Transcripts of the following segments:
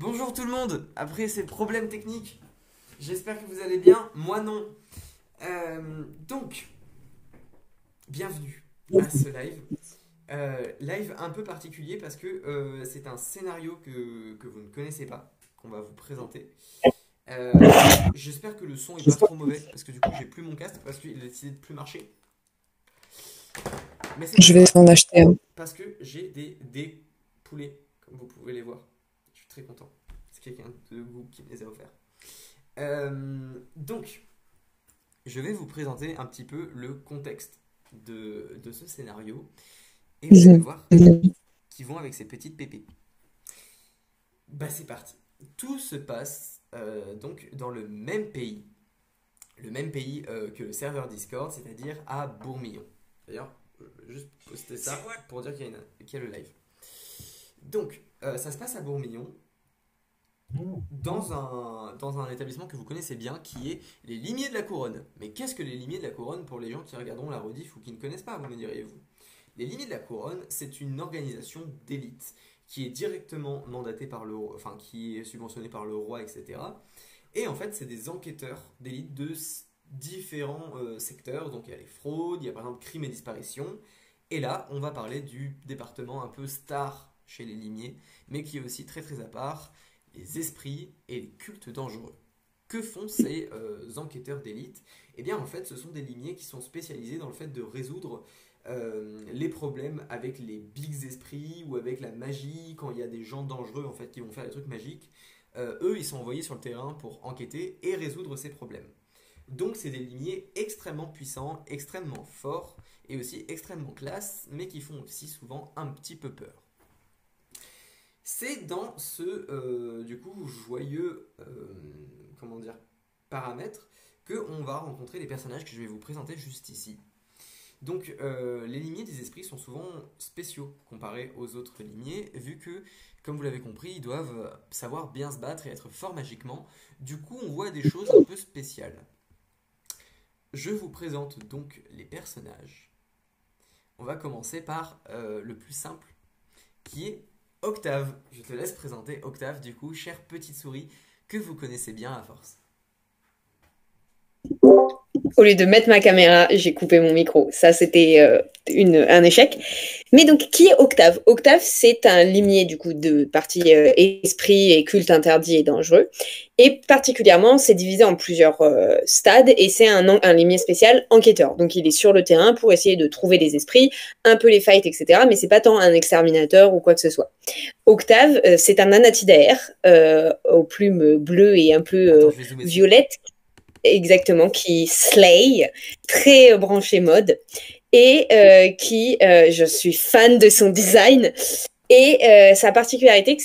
Bonjour tout le monde, après ces problèmes techniques, j'espère que vous allez bien, moi non. Donc, bienvenue à ce live. Live un peu particulier parce que c'est un scénario que vous ne connaissez pas, qu'on va vous présenter. Euh, J'espère que le son est pas trop mauvais parce que du coup j'ai plus mon casque parce qu'il a décidé de plus marcher. Mais c'est pas Je vais grave en acheter un. parce que j'ai des poulets, comme vous pouvez les voir. Je suis très content. C'est quelqu'un de vous qui me les a offerts. Donc, je vais vous présenter un petit peu le contexte de ce scénario et vous allez Mhm. voir Mhm. qu'ils vont avec ces petites pépées. Bah c'est parti. Tout se passe donc dans le même pays que le serveur Discord, c'est-à-dire à Bourmillon. D'ailleurs, juste poster ça pour dire qu'il y a le live. Donc, ça se passe à Bourmillon, dans un établissement que vous connaissez bien, qui est les Limiers de la Couronne. Mais qu'est-ce que les Limiers de la Couronne pour les gens qui regarderont la rediff ou qui ne connaissent pas, vous me diriez-vous? Les Limiers de la Couronne, c'est une organisation d'élite qui est directement mandatée par le, enfin qui est subventionnée par le roi, etc. Et en fait, c'est des enquêteurs d'élite de différents secteurs. Donc il y a les fraudes, il y a par exemple crime et disparition. Et là, on va parler du département un peu star chez les limiers, mais qui est aussi très très à part, les esprits et les cultes dangereux. Que font ces enquêteurs d'élite? Eh bien, en fait, ce sont des limiers qui sont spécialisés dans le fait de résoudre les problèmes avec les bigs esprits ou avec la magie, quand il y a des gens dangereux en fait qui vont faire des trucs magiques. Eux, ils sont envoyés sur le terrain pour enquêter et résoudre ces problèmes. Donc, c'est des limiers extrêmement puissants, extrêmement forts et aussi extrêmement classe, mais qui font aussi souvent un petit peu peur. C'est dans ce du coup joyeux comment dire paramètre que on va rencontrer les personnages que je vais vous présenter juste ici. Donc les limiers des esprits sont souvent spéciaux comparés aux autres limiers, vu que, comme vous l'avez compris, ils doivent savoir bien se battre et être forts magiquement. Du coup, on voit des choses un peu spéciales. Je vous présente donc les personnages. On va commencer par le plus simple, qui est Octave. Je te laisse présenter Octave, du coup, chère petite souris, que vous connaissez bien à force. Au lieu de mettre ma caméra, j'ai coupé mon micro. Ça, c'était un échec. Mais donc, qui est Octave? Octave, c'est un limier du coup de partie esprit et culte interdit et dangereux. Et particulièrement, c'est divisé en plusieurs stades et c'est un limier spécial enquêteur. Donc, il est sur le terrain pour essayer de trouver des esprits, un peu les fights, etc. Mais c'est pas tant un exterminateur ou quoi que ce soit. Octave, c'est un Anatidae aux plumes bleues et un peu Attends, je vais zoomer dessus. violettes. Exactement, qui slay, très branché mode, et je suis fan de son design, et sa particularité,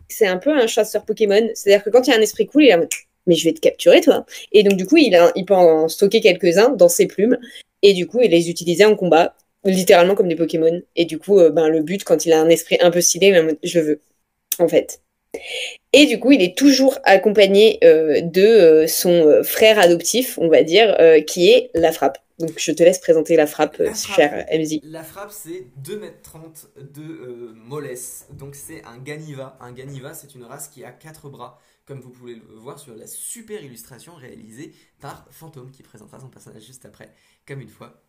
c'est un peu un chasseur Pokémon, c'est-à-dire que quand il y a un esprit cool, il est en mode, mais je vais te capturer, toi. Et donc, du coup, il peut en stocker quelques-uns dans ses plumes, et du coup, il les utiliser en combat, littéralement comme des Pokémon. Et du coup, ben, le but, quand il a un esprit un peu stylé, ben, je veux, en fait. Et du coup, il est toujours accompagné de son frère adoptif, on va dire, qui est la frappe. Donc, je te laisse présenter la frappe, La frappe. cher MZ. La frappe, c'est 2,30 m de mollesse. Donc, c'est un Ganiva. Un Ganiva, c'est une race qui a 4 bras, comme vous pouvez le voir sur la super illustration réalisée par Fantôme, qui présentera son personnage juste après, comme une fois.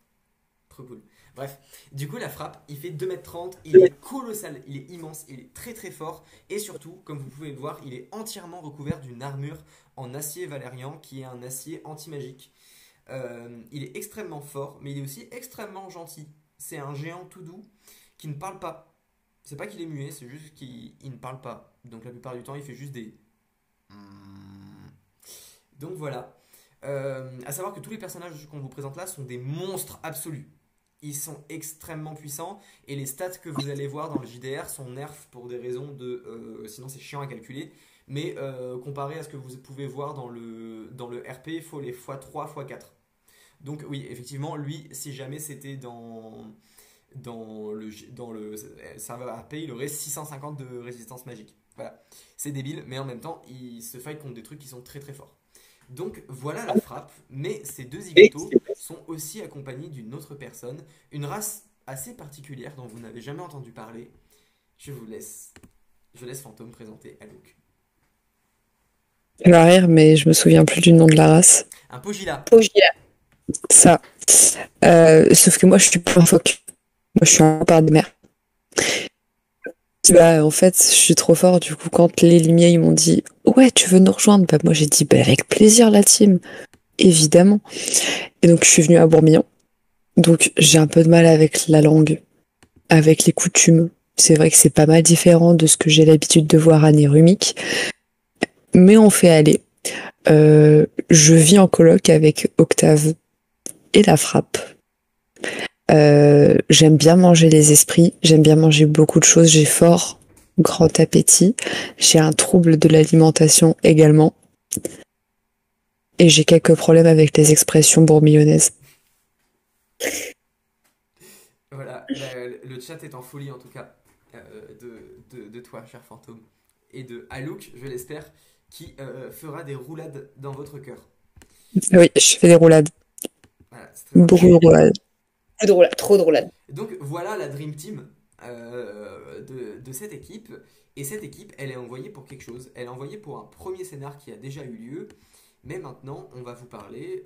Trop cool. Bref, du coup, la frappe, il fait 2,30 m, il est colossal, il est immense, il est très très fort, et surtout, comme vous pouvez le voir, il est entièrement recouvert d'une armure en acier valérian, qui est un acier anti-magique. Il est extrêmement fort, mais il est aussi extrêmement gentil. C'est un géant tout doux qui ne parle pas. C'est pas qu'il est muet, c'est juste qu'il ne parle pas. Donc la plupart du temps, il fait juste des. Donc voilà. À savoir que tous les personnages qu'on vous présente là sont des monstres absolus. Ils sont extrêmement puissants et les stats que vous allez voir dans le JDR sont nerfs pour des raisons de. Sinon, c'est chiant à calculer. Mais comparé à ce que vous pouvez voir dans le RP, il faut les x3, x4. Donc oui, effectivement, lui, si jamais c'était dans le serveur RP, il aurait 650 de résistance magique. Voilà, c'est débile, mais en même temps, il se fight contre des trucs qui sont très très forts. Donc voilà la frappe, mais ces deux zigotos sont aussi accompagnés d'une autre personne, une race assez particulière dont vous n'avez jamais entendu parler. Je vous laisse, je laisse Fantôme présenter Alok. Elle va rire, mais je me souviens plus du nom de la race. Un Pogila. Pogila. Ça. Sauf que moi, je suis pas un phoque. Moi, je suis un par de mer. Bah, en fait, je suis trop fort. Du coup, quand les limiers, ils m'ont dit, ouais, tu veux nous rejoindre? Bah, moi, j'ai dit, bah, avec plaisir, la team. Évidemment. Et donc, je suis venue à Bourmillon. Donc, j'ai un peu de mal avec la langue, avec les coutumes. C'est vrai que c'est pas mal différent de ce que j'ai l'habitude de voir à Nérumik. Mais on fait aller. Je vis en coloc avec Octave et la frappe. J'aime bien manger les esprits, j'aime bien manger beaucoup de choses, j'ai fort grand appétit, j'ai un trouble de l'alimentation également, et j'ai quelques problèmes avec les expressions bourguignonnaises. Voilà, le chat est en folie en tout cas de toi, cher fantôme. Et de Alouk, je l'espère, qui fera des roulades dans votre cœur. Oui, je fais des roulades, Voilà, c'est très beaucoup important. de roulades. Trop drôle. Donc voilà la Dream Team de cette équipe. Et cette équipe, elle est envoyée pour quelque chose. Elle est envoyée pour un premier scénar qui a déjà eu lieu. Mais maintenant, on va vous parler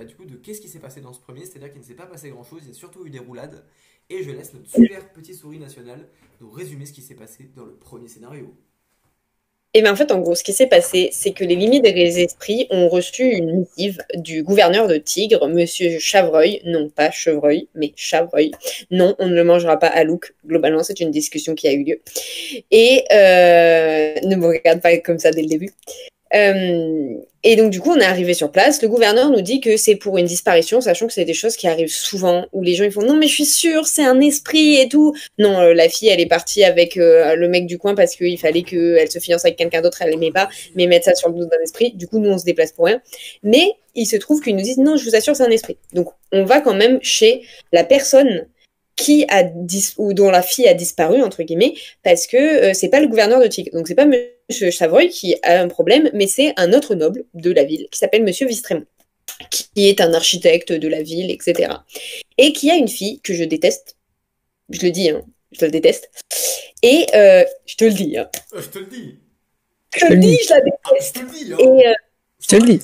du coup de qu'est-ce qui s'est passé dans ce premier. C'est-à-dire qu'il ne s'est pas passé grand-chose, il y a surtout eu des roulades. Et je laisse notre super petit souris national nous résumer ce qui s'est passé dans le premier scénario. Et bien en fait, en gros, ce qui s'est passé, c'est que les limites des esprits ont reçu une missive du gouverneur de Tigre, Monsieur Chavreuil, non pas Chevreuil, mais Chavreuil. Non, on ne le mangera pas à Louk. Globalement, c'est une discussion qui a eu lieu. Et ne me regarde pas comme ça dès le début. Et donc, du coup, on est arrivé sur place. Le gouverneur nous dit que c'est pour une disparition, sachant que c'est des choses qui arrivent souvent, où les gens ils font non, mais je suis sûre, c'est un esprit et tout. Non, la fille, elle est partie avec le mec du coin parce qu'il fallait qu'elle se fiance avec quelqu'un d'autre, elle aimait pas, mais mettre ça sur le dos d'un esprit. Du coup, nous, on se déplace pour rien. Mais il se trouve qu'ils nous disent non, je vous assure, c'est un esprit. Donc, on va quand même chez la personne ou dont la fille a disparu entre guillemets parce que c'est pas le gouverneur de Tigre, donc c'est pas Monsieur Chavreuil qui a un problème, mais c'est un autre noble de la ville qui s'appelle Monsieur Vistrémont, qui est un architecte de la ville, etc. Et qui a une fille que je déteste, je le dis, hein, je la déteste, et je te le dis, hein. Je te le dis. Je te le dis, je la Je te déteste. le dis, hein. Et, Je te le dis.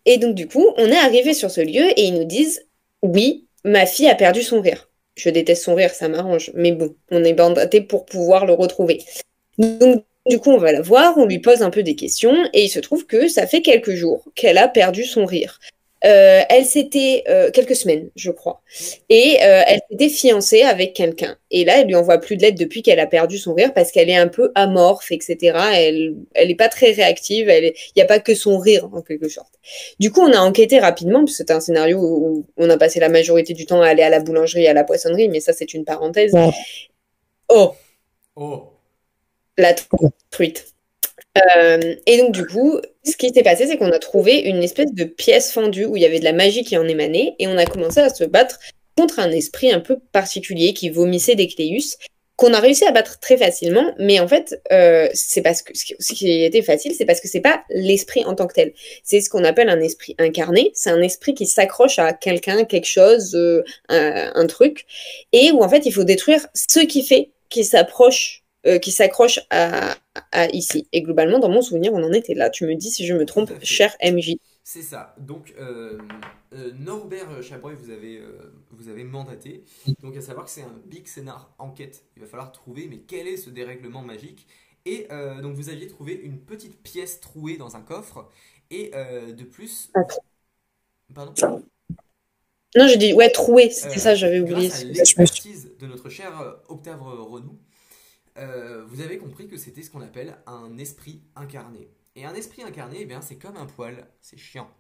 et donc du coup, on est arrivé sur ce lieu et ils nous disent oui, ma fille a perdu son rire. Je déteste son rire, ça m'arrange, mais bon, on est bandaté pour pouvoir le retrouver. Donc, du coup, on va la voir, on lui pose un peu des questions, et il se trouve que ça fait quelques jours qu'elle a perdu son rire. Elle s'était, quelques semaines, je crois, et elle s'était fiancée avec quelqu'un. Et là, elle lui envoie plus de lettres depuis qu'elle a perdu son rire parce qu'elle est un peu amorphe, etc. Elle est pas très réactive. Il n'y a pas que son rire en quelque sorte. Du coup, on a enquêté rapidement parce que c'était un scénario où on a passé la majorité du temps à aller à la boulangerie, à la poissonnerie, mais ça c'est une parenthèse. Ouais. Oh, Oh. la truite. Et donc, du coup, ce qui s'est passé, c'est qu'on a trouvé une espèce de pièce fendue où il y avait de la magie qui en émanait, et on a commencé à se battre contre un esprit un peu particulier qui vomissait des Cléus, qu'on a réussi à battre très facilement, mais en fait, c'est parce que ce qui était facile, c'est parce que c'est pas l'esprit en tant que tel. C'est ce qu'on appelle un esprit incarné. C'est un esprit qui s'accroche à quelqu'un, quelque chose, un truc, et où en fait, il faut détruire ce qui fait qu'il s'approche qui s'accroche à ici. Et globalement, dans mon souvenir, on en était là. Tu me dis si je me Tout trompe, à fait. cher MJ. C'est ça. Donc, Norbert Chabrol, vous avez mandaté. Donc, à savoir que c'est un big scénar enquête. Il va falloir trouver, mais quel est ce dérèglement magique? Et donc, vous aviez trouvé une petite pièce trouée dans un coffre. Et de plus. Pardon? Non, j'ai dit, ouais, troué, c'était ça, j'avais oublié. Grâce à l'expertise de notre cher Octave Renou, vous avez compris que c'était ce qu'on appelle un esprit incarné. Et un esprit incarné, eh bien, c'est comme un poil, c'est chiant.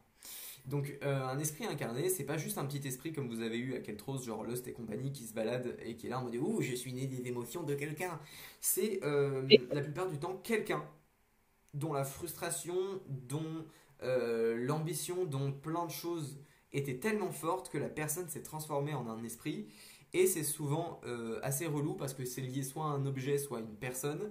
Donc un esprit incarné, c'est pas juste un petit esprit comme vous avez eu à Keltros, genre Lost et compagnie, qui se balade et qui est là en mode ouh, je suis né des émotions de quelqu'un. C'est la plupart du temps quelqu'un dont la frustration, dont l'ambition, dont plein de choses étaient tellement fortes que la personne s'est transformée en un esprit. Et c'est souvent assez relou parce que c'est lié soit à un objet, soit à une personne.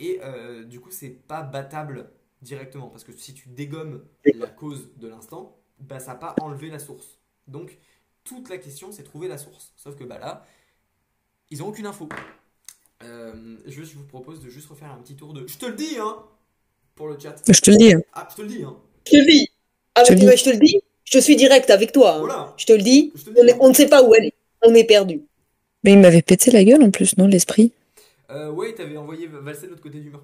Et du coup, c'est pas battable directement. Parce que si tu dégommes la cause de l'instant, bah, ça n'a pas enlevé la source. Donc, toute la question, c'est trouver la source. Sauf que bah, là, ils n'ont aucune info. Je vous propose de juste refaire un petit tour de. Je te le dis, hein! pour le chat. Je te le dis. Hein. Ah, je te le dis, hein. Je te le dis. Ah, Je te le dis. je te le dis. Je suis direct avec toi. Hein. Voilà. Je te le dis. Je te le dis. On ne sait pas où elle est. On est perdu. Mais il m'avait pété la gueule en plus, non, l'esprit? Ouais, il t'avait envoyé valser de l'autre côté du mur.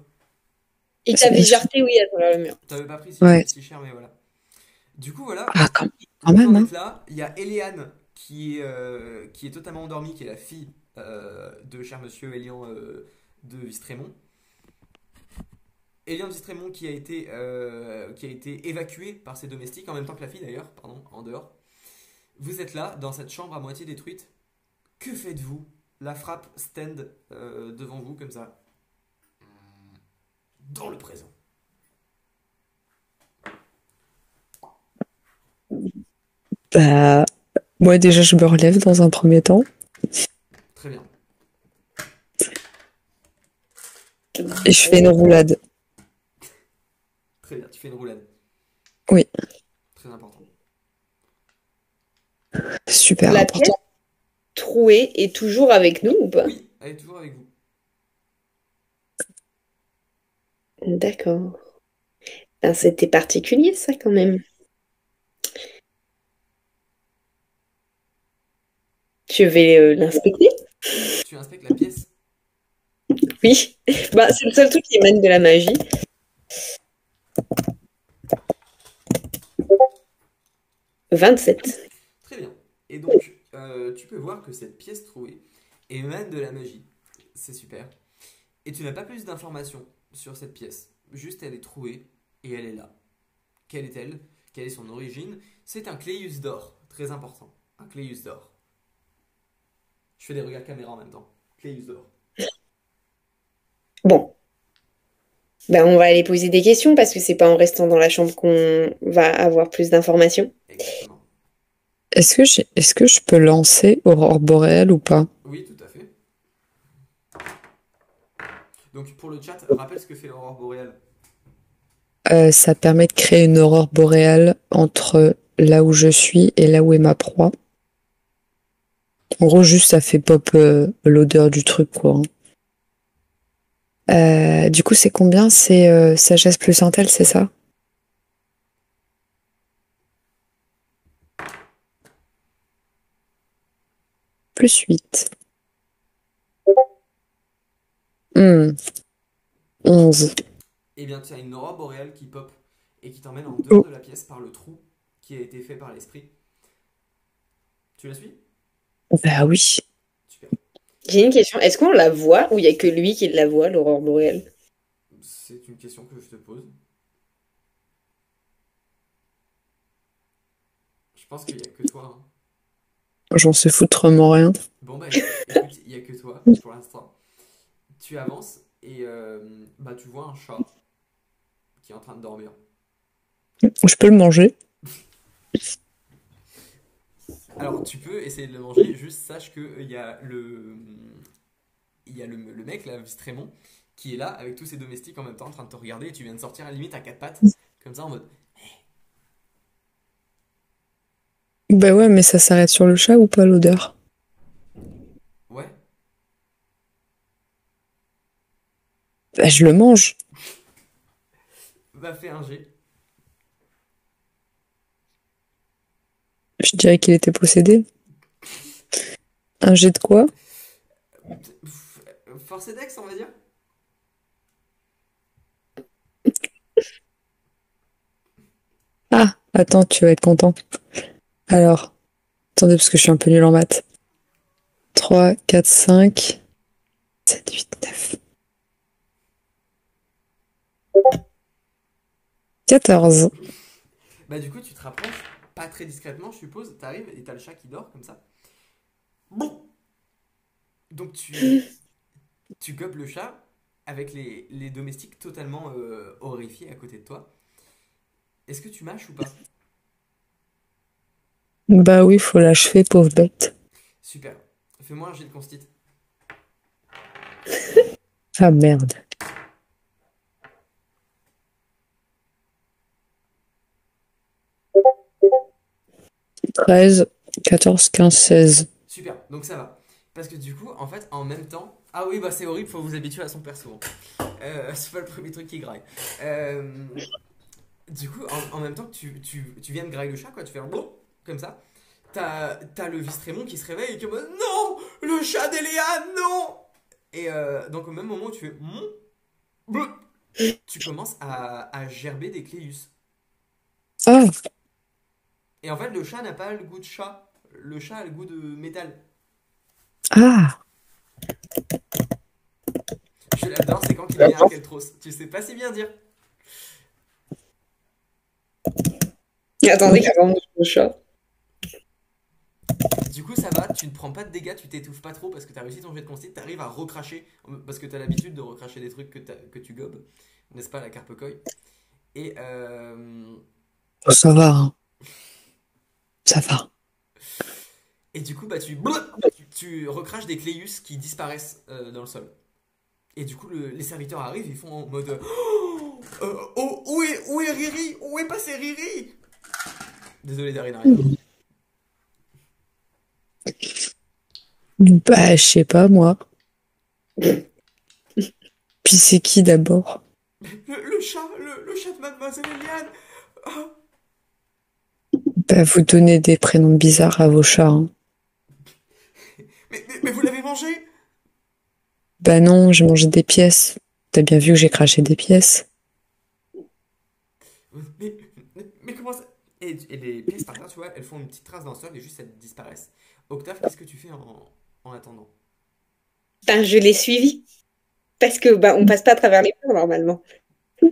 Il C'est t'avait bien sûr. jarté, oui, à travers le mur. T'avais pas pris Ouais. si cher, mais voilà. Du coup, voilà. Ah, quand Vous même, en hein. êtes là. Il y a Eliane qui est totalement endormie, qui est la fille de cher monsieur Elian de Vistrémont. Elian de Vistrémont qui a été évacué par ses domestiques, en même temps que la fille d'ailleurs, pardon, en dehors. Vous êtes là, dans cette chambre à moitié détruite. Que faites-vous? La frappe stand devant vous comme ça. Dans le présent. Bah, moi déjà, je me relève dans un premier temps. Très bien. Et je fais une roulade. Très bien, tu fais une roulade. Oui, Très important. super La pièce important. trouée est toujours avec nous ou pas? Oui, elle est toujours avec vous. D'accord. Ben, c'était particulier, ça, quand même. Je vais l'inspecter. Tu inspectes la pièce. Oui. Bah, c'est le seul truc qui émane de la magie. 27. Très bien. Et donc, tu peux voir que cette pièce trouée émane de la magie. C'est super. Et tu n'as pas plus d'informations sur cette pièce. Juste, elle est trouée et elle est là. Quelle est-elle? Quelle est son origine? C'est un Cléus d'or. Très important. Un Cléus d'or. Je fais des regards caméra en même temps. Cléus d'or. Bon. Ben, on va aller poser des questions parce que c'est pas en restant dans la chambre qu'on va avoir plus d'informations. Exactement. Est-ce que je peux lancer Aurore Boréale ou pas? Oui, tout à fait. Donc, pour le chat, rappelle ce que fait l'aurore boréale. Ça permet de créer une aurore boréale entre là où je suis et là où est ma proie. En gros, juste ça fait pop l'odeur du truc, quoi. Du coup, c'est combien? C'est sagesse plus intel, c'est ça? Plus 8. 11. Eh bien, tu as une aurore boréale qui pop et qui t'emmène en dehors Oh, de la pièce par le trou qui a été fait par l'esprit. Tu la suis? bah oui. Super. J'ai une question. Est-ce qu'on la voit ou il y a que lui qui la voit, l'aurore boréale? C'est une question que je te pose. Je pense qu'il n'y a que toi. Hein. J'en sais foutrement rien. Bon, bah écoute, il n'y a que toi pour l'instant. Tu avances et bah, tu vois un chat qui est en train de dormir. Je peux le manger. Alors, tu peux essayer de le manger, juste sache qu'il y a le mec, là, Vistrémont, qui est là avec tous ses domestiques en même temps en train de te regarder et tu viens de sortir à la limite à quatre pattes, comme ça en mode Bah ouais, mais ça s'arrête sur le chat ou pas l'odeur? ouais, Bah je le mange. va faire un jet. Je dirais qu'il était possédé. Un jet de quoi? Force et Dex, on va dire. Ah, attends, tu vas être content. Alors, attendez, parce que je suis un peu nulle en maths. 3, 4, 5, 7, 8, 9. 14. Bah, du coup, tu te rapproches, pas très discrètement, je suppose, t'arrives et t'as le chat qui dort comme ça. Bon, donc tu gobes le chat avec les domestiques totalement horrifiés à côté de toi. Est-ce que tu mâches ou pas? Bah oui, faut l'achever, pauvre bête. Super. Fais-moi un jet de constit. Ah merde. 13, 14, 15, 16. Super, donc ça va. Parce que du coup, en fait, en même temps. Ah oui, bah c'est horrible, faut vous habituer à son perso, hein. C'est pas le premier truc qui graille. Euh, du coup, en même temps que tu viens de grailler le chat, quoi, tu fais un bon, comme ça. T'as le Vistrémon qui se réveille et qui est en mode non, le chat d'Eléa, non. Et donc au même moment où tu fais bleu, tu commences à gerber des Cléus. Ah, Et en fait, le chat n'a pas le goût de chat. Le chat a le goût de métal. ah. Je l'adore, c'est quand il devient un Keltros. Tu sais pas si bien dire. Attendez, carrément, le chat. Du coup, ça va, tu ne prends pas de dégâts, tu t'étouffes pas trop parce que t'as réussi ton jet de consti, t'arrives à recracher. Parce que t'as l'habitude de recracher des trucs que tu gobes. N'est-ce pas, la carpecoy? Et, Ça va, hein. Ça va. et du coup, bah, tu recraches des Cléus qui disparaissent dans le sol. Et du coup, les serviteurs arrivent, ils font en mode oh, où est Riri? Où est passé Riri? Désolé, Darina, rien. Bah, je sais pas, moi. Puis c'est qui d'abord? Le chat de Mademoiselle Eliane. Ah, Bah, vous donnez des prénoms bizarres à vos chats, hein. mais vous l'avez mangé? Bah non, j'ai mangé des pièces. T'as bien vu que j'ai craché des pièces. Mais, mais comment ça? Et les pièces par terre, tu vois, elles font une petite trace dans le sol et juste elles disparaissent. Octave, qu'est-ce que tu fais en attendant? Ben, je l'ai suivi. Parce que on passe pas à travers les murs normalement.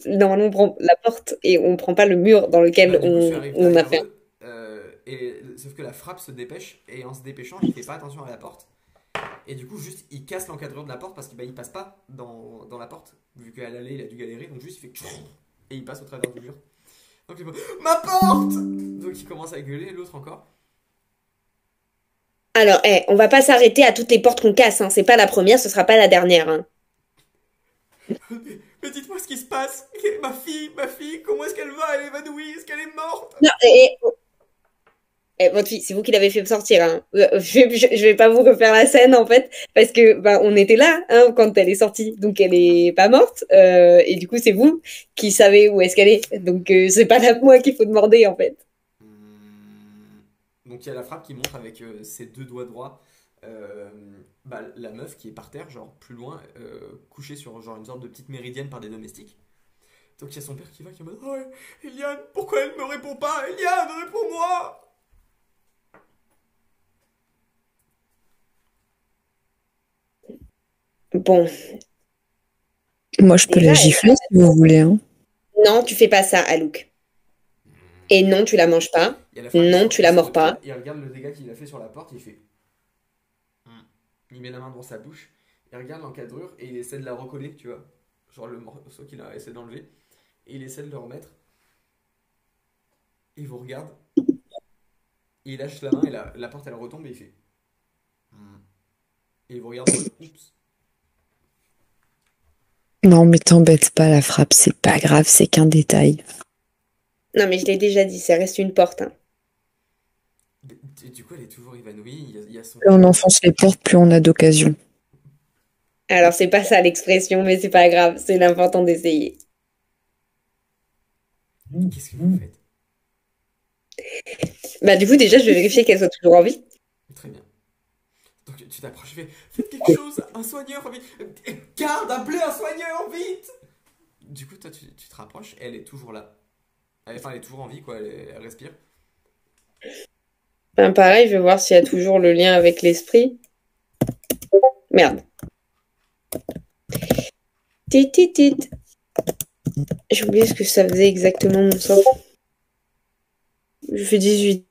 Normalement, on prend la porte et on prend pas le mur dans Bah, lequel du coup, tu arrives on a derrière fait. eux, sauf que la frappe se dépêche, et en se dépêchant, il fait pas attention à la porte. Et du coup, juste, il casse l'encadreur de la porte parce qu'il il passe pas dans la porte, vu qu'à l'aller, il a dû galérer, donc juste, il fait et il passe au travers du mur. Donc, il fait ma porte! Donc, il commence à gueuler, l'autre encore. Alors, on va pas s'arrêter à toutes les portes qu'on casse, hein. C'est pas la première, ce sera pas la dernière, hein. Mais dites-moi ce qui se passe! Ma fille, comment est-ce qu'elle va? Elle est évanouie? Est-ce qu'elle est morte? Non, votre fille, c'est vous qui l'avez fait sortir, hein. Je vais pas vous refaire la scène en fait, parce que on était là, hein, quand elle est sortie, donc elle est pas morte, et du coup c'est vous qui savez où est-ce qu'elle est, donc c'est pas là moi qu'il faut demander en fait. Donc il y a la frappe qui montre avec ses deux doigts droits euh, la meuf qui est par terre, genre plus loin, couchée sur genre une sorte de petite méridienne par des domestiques. Donc il y a son père qui va qui est en mode oh, Eliane, pourquoi elle me répond pas? Eliane, réponds-moi! Bon, Moi, je peux la déjà, gifler si vous voulez, hein. non, tu fais pas ça, Alouk. Et non, tu la manges pas. Il y a la frappe qui Non, sort tu du la sol mords de terre, pas. il regarde le dégât qu'il a fait sur la porte, il fait. Il met la main dans sa bouche, il regarde l'encadrure et il essaie de la recoller, tu vois. Genre le morceau qu'il a essayé d'enlever. Et il essaie de le remettre. Il vous regarde, il lâche la main et la porte elle retombe et il fait. Et il vous regarde en mode oups. Non, mais t'embête pas, la frappe, c'est pas grave, c'est qu'un détail. Non, mais je l'ai déjà dit, ça reste une porte, hein. Du coup, elle est toujours évanouie. Il y a son Plus on cœur. enfonce les portes, plus on a d'occasion. Alors, c'est pas ça l'expression, mais c'est pas grave, c'est l'important d'essayer. Qu'est-ce que vous faites? Du coup, déjà, je vais vérifier qu'elle soit toujours en vie. Très bien. Donc tu t'approches, tu fais faites quelque chose, un soigneur, vite. Garde, appelez un soigneur, vite. Du coup, toi, tu te rapproches, elle est toujours là. Enfin, elle est toujours en vie, quoi, elle respire. Pareil, je vais voir s'il y a toujours le lien avec l'esprit. Merde. Tit, tit, tit. J'ai oublié ce que ça faisait exactement mon sort. Je fais 18.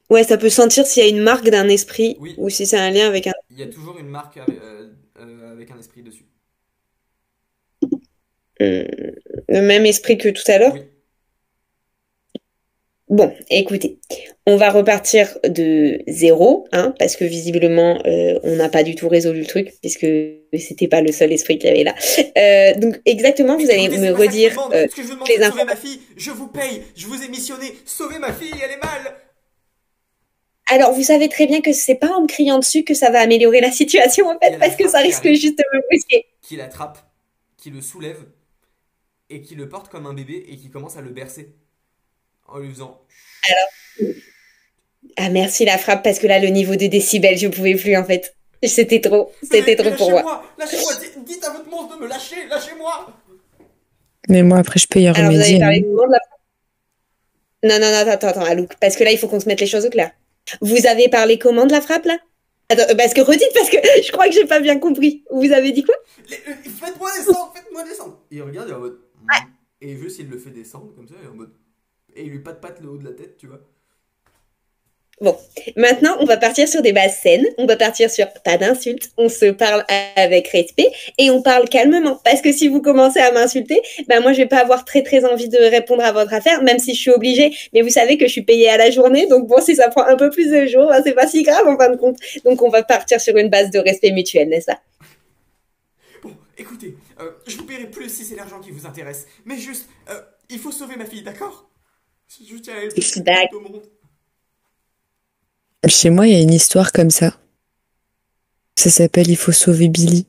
Ouais, ça peut sentir s'il y a une marque d'un esprit Oui, ou si c'est un lien avec un. il y a toujours une marque avec un esprit dessus. Le même esprit que tout à l'heure. Oui. Bon, écoutez, on va repartir de zéro, hein, parce que visiblement, on n'a pas du tout résolu le truc, puisque c'était pas le seul esprit qu'il y avait là. Donc, exactement, vous allez Écoutez, me c'est pas ça que je vous redire demande. Ce que je vous demande, les c'est de sauver infos. ma fille. Je vous paye, je vous ai missionné. Sauvez ma fille, elle est mal. Alors, vous savez très bien que c'est pas en me criant dessus que ça va améliorer la situation, en Il y a fait, la parce que frappe ça qui risque arrive, juste de me brusquer. qui l'attrape, qui le soulève et qui le porte comme un bébé et qui commence à le bercer en lui faisant. Ah, merci la frappe, parce que là, le niveau de décibels, je pouvais plus, en fait. C'était trop. C'était Mais trop pour moi. lâchez-moi, lâchez-moi, dites à votre monstre de me lâcher, lâchez-moi. Mais moi, après, je peux y Alors, vous avez remédier, parlé hein. comment de la... Non, non, non, attends, Alouk, parce que là, il faut qu'on se mette les choses au clair. Vous avez parlé comment de la frappe, là? Attends, parce que redites, parce que je crois que j'ai pas bien compris. Vous avez dit quoi? Faites-moi descendre, faites-moi descendre. Et il regarde, il est en mode. Et juste, il le fait descendre comme ça, et en mode. Et il lui patte le haut de la tête, tu vois. Bon, maintenant, on va partir sur des bases saines. On va partir sur pas d'insultes. On se parle avec respect et on parle calmement. Parce que si vous commencez à m'insulter, ben moi, je vais pas avoir très très envie de répondre à votre affaire, même si je suis obligée. Mais vous savez que je suis payée à la journée, donc bon, si ça prend un peu plus de jours, ben, c'est pas si grave en fin de compte. Donc, on va partir sur une base de respect mutuel, n'est-ce pas? Bon, écoutez, je vous paierai plus si c'est l'argent qui vous intéresse. Mais juste, il faut sauver ma fille, d'accord? Je tiens à elle plus que tout au monde. Chez moi, il y a une histoire comme ça. Ça s'appelle Il faut sauver Billy.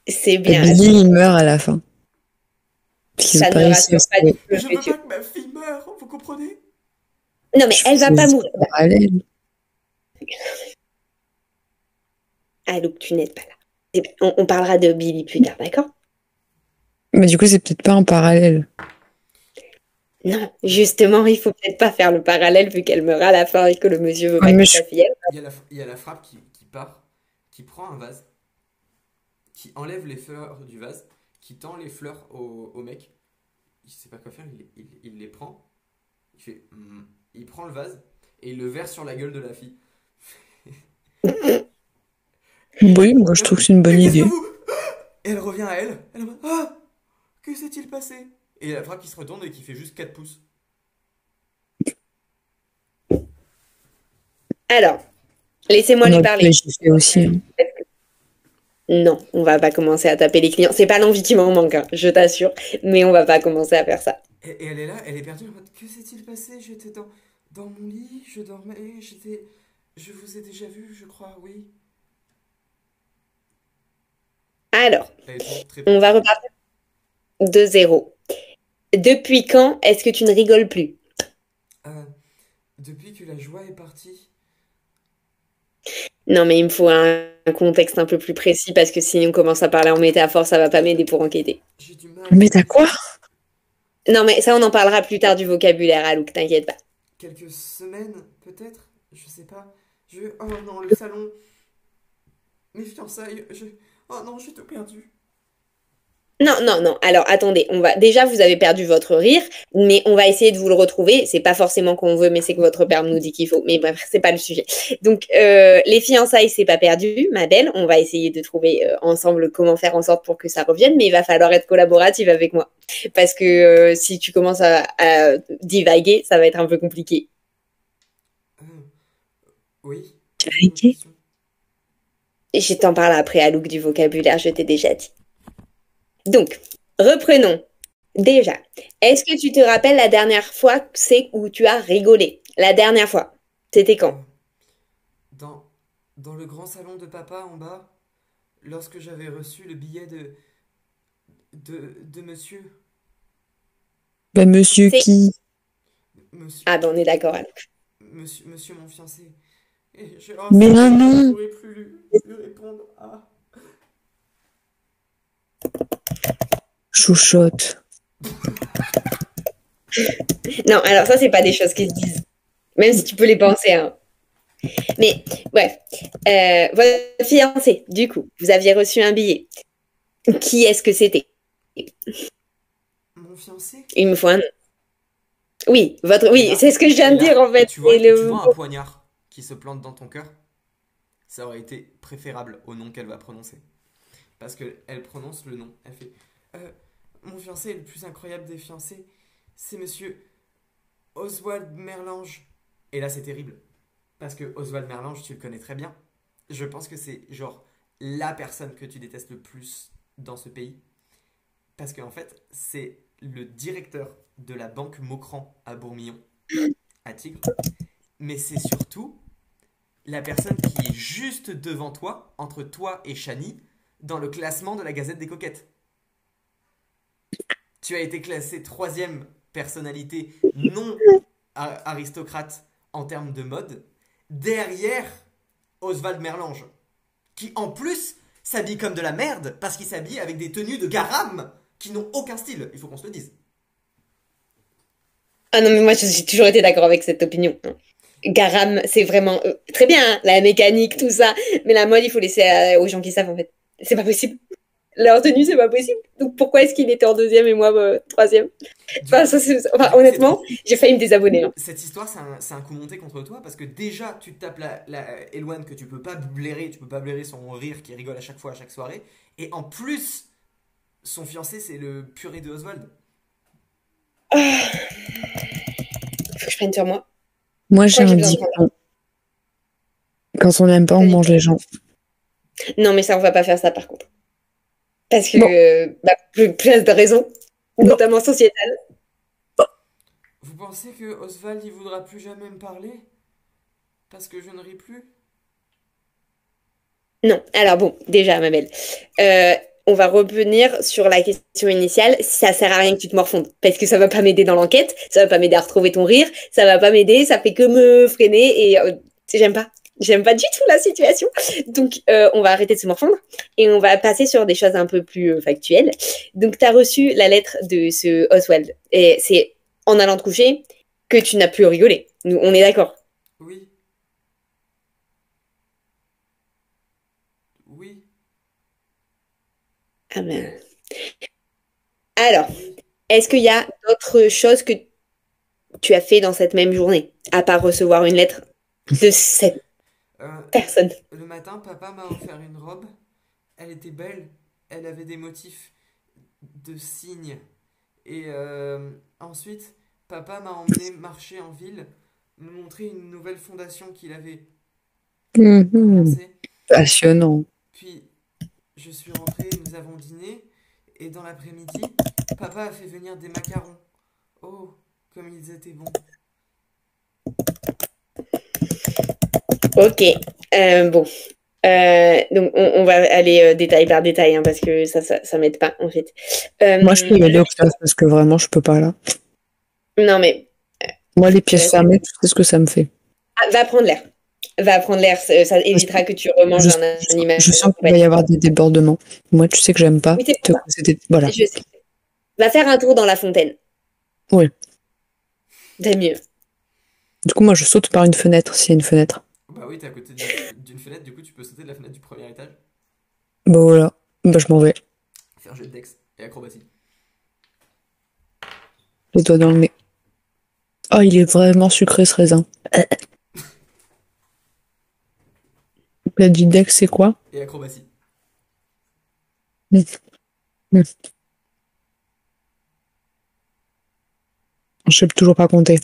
C'est Et bien. Billy, il meurt à la fin. Parce qu'ils ont Ça ne pas me réussi à rassure pas du sauver. tout, Je veux monsieur. pas que ma fille meure, vous comprenez? Non, mais Je elle va faisais pas des mourir. parallèles. Ah, Luc, tu n'es pas là. On parlera de Billy plus tard, d'accord? Mais du coup, c'est peut-être pas en parallèle. Non, justement, il faut peut-être pas faire le parallèle vu qu'elle meurt à la fin et que le monsieur veut Ah, pas mais que je- sa fille elle. Il y a la frappe qui part, qui prend un vase, qui enlève les fleurs du vase, qui tend les fleurs au mec. Il sait pas quoi faire, il les prend, il fait. Il prend le vase et il le verse sur la gueule de la fille. Oui, moi, je trouve que c'est une bonne Mais qu'est-ce que idée. vous. Et elle revient à elle, elle est en mode, ah, que s'est-il passé? Et la frappe qui se retourne et qui fait juste 4 pouces. Alors, laissez-moi lui Moi, parler. mais j'ai fait aussi, hein. Non, on va pas commencer à taper les clients. C'est pas l'envie qui m'en manque, hein, je t'assure, mais on va pas commencer à faire ça. Et elle est là, elle est perdue en mode, que s'est-il passé? J'étais dans mon lit, je dormais, j'étais. Je vous ai déjà vu, je crois, oui. Alors, Elle est toujours très on va perturbée. repartir de zéro. Depuis quand est-ce que tu ne rigoles plus? Euh, Depuis que la joie est partie. Non, mais il me faut un contexte un peu plus précis parce que si on commence à parler en métaphore, ça va pas m'aider pour enquêter. J'ai du mal. Mais t'as quoi? Non, mais ça, on en parlera plus tard du vocabulaire, Alouk, t'inquiète pas. Quelques semaines, peut-être. Je sais pas. Oh non, le salon. Mes fiançailles. Oh non, j'ai tout perdu. Non, non, non. Alors, attendez, déjà, vous avez perdu votre rire, mais on va essayer de vous le retrouver. C'est pas forcément qu'on veut, mais c'est que votre père nous dit qu'il faut. Mais bref, c'est pas le sujet. Donc, les fiançailles, c'est pas perdu, ma belle. On va essayer de trouver ensemble comment faire en sorte pour que ça revienne, mais il va falloir être collaborative avec moi. Parce que si tu commences à divaguer, ça va être un peu compliqué. Euh, oui. Tu Quelle as est votre été? question? Et je t'en parle après, Alouk, du vocabulaire, je t'ai déjà dit. Donc, reprenons. Déjà, est-ce que tu te rappelles la dernière fois c'est où tu as rigolé? La dernière fois, c'était Euh, quand? dans, dans le grand salon de papa en bas, lorsque j'avais reçu le billet de monsieur. Bah, monsieur C'est... qui? Monsieur. Ah ben on est d'accord, Alouk. Monsieur mon fiancé. Et oh, Mais c'est non, horrible, je non! pourrais plus lui répondre. Ah. Chouchotte. Non, alors ça, c'est pas des choses qui se disent. Même si tu peux les penser, hein. Mais bref, votre fiancé, du coup, vous aviez reçu un billet. Qui est-ce que c'était? Mon fiancé? Il me faut un nom. Oui, Et oui, là, c'est ce que je viens et de dire là, en fait. C'est tu le... vois un poignard qui se plante dans ton cœur? Ça aurait été préférable au nom qu'elle va prononcer. Parce qu'elle prononce le nom. Elle fait euh, mon fiancé est le plus incroyable des fiancés. C'est monsieur Oswald Merlange. Et là, c'est terrible. Parce que Oswald Merlange, tu le connais très bien. Je pense que c'est genre la personne que tu détestes le plus dans ce pays. Parce qu'en fait, c'est le directeur de la banque Maucran à Bourmillon. à Tigre, mais c'est surtout la personne qui est juste devant toi, entre toi et Shani, dans le classement de la Gazette des Coquettes. Tu as été classé troisième personnalité non aristocrate en termes de mode, derrière Oswald Merlange, qui en plus s'habille comme de la merde parce qu'il s'habille avec des tenues de garam qui n'ont aucun style, il faut qu'on se le dise. Ah non, mais moi, j'ai toujours été d'accord avec cette opinion. Garam, c'est vraiment très bien, hein, la mécanique, tout ça. Mais la mode, il faut laisser aux gens qui savent, en fait. C'est pas possible. Leur tenue, c'est pas possible. Donc pourquoi est-ce qu'il était en deuxième et moi troisième? Enfin, Du coup, honnêtement, j'ai failli me désabonner, hein. cette histoire, c'est un coup monté contre toi parce que déjà, tu te tapes Eloane que tu peux pas blairer son rire qui rigole à chaque fois, à chaque soirée. Et en plus, son fiancé, c'est le purée de Oswald. Ah, faut que je prenne sur moi. Moi, Je j'ai crois que j'ai un besoin de dicton. Quand on n'aime pas, on mange les gens. Non, mais ça, on va pas faire ça, par contre. Parce que, Bon, plus de raisons, bon, notamment sociétales. Vous pensez que Oswald, il voudra plus jamais me parler? Parce que je ne ris plus? Non. Alors bon, déjà, ma belle, euh, on va revenir sur la question initiale. Ça sert à rien que tu te morfondes, parce que ça va pas m'aider dans l'enquête, ça va pas m'aider à retrouver ton rire, ça va pas m'aider, ça fait que me freiner et j'aime pas. J'aime pas du tout la situation. Donc, on va arrêter de se morfondre et on va passer sur des choses un peu plus factuelles. Donc, tu as reçu la lettre de ce Oswald et c'est en allant te coucher que tu n'as plus rigolé. Nous, on est d'accord. Oui, oui, Ah ben. Alors, oui. est-ce qu'il y a d'autres choses que tu as fait dans cette même journée, à part recevoir une lettre de cette Euh, personne? le matin, papa m'a offert une robe. Elle était belle. Elle avait des motifs de cygnes. Et ensuite, papa m'a emmené marcher en ville, me montrer une nouvelle fondation qu'il avait mhm, commencée. passionnant. Puis, je suis rentré, nous avons dîné. Et dans l'après-midi, papa a fait venir des macarons. Oh, comme ils étaient bons. Ok, bon. Donc, on va aller détail par détail, hein, parce que ça m'aide pas, en fait. Moi, je peux y aller au classe parce que vraiment, je peux pas là. Non, mais Moi, les pièces c'est- fermées, tu sais ce que ça me fait. va prendre l'air. Va prendre l'air, ça Parce que évitera que tu remanges Je, un animal je de sens qu'il va y compagnie. avoir des débordements. Moi, tu sais que j'aime pas Oui, c'est te pour ça. causer Voilà. Je sais. Va faire un tour dans la fontaine. Oui. C'est mieux. Du coup, moi, je saute par une fenêtre s'il y a une fenêtre. Bah oui, t'es à côté d'une fenêtre, du coup, tu peux sauter de la fenêtre du premier étage, Bah voilà. Bah, je m'en vais. faire jet de dex et acrobatie. Les doigts dans le nez. Oh, il est vraiment sucré ce raisin. La dit Dex, c'est quoi? Et acrobatie. Mm, mm. Je sais toujours pas compter.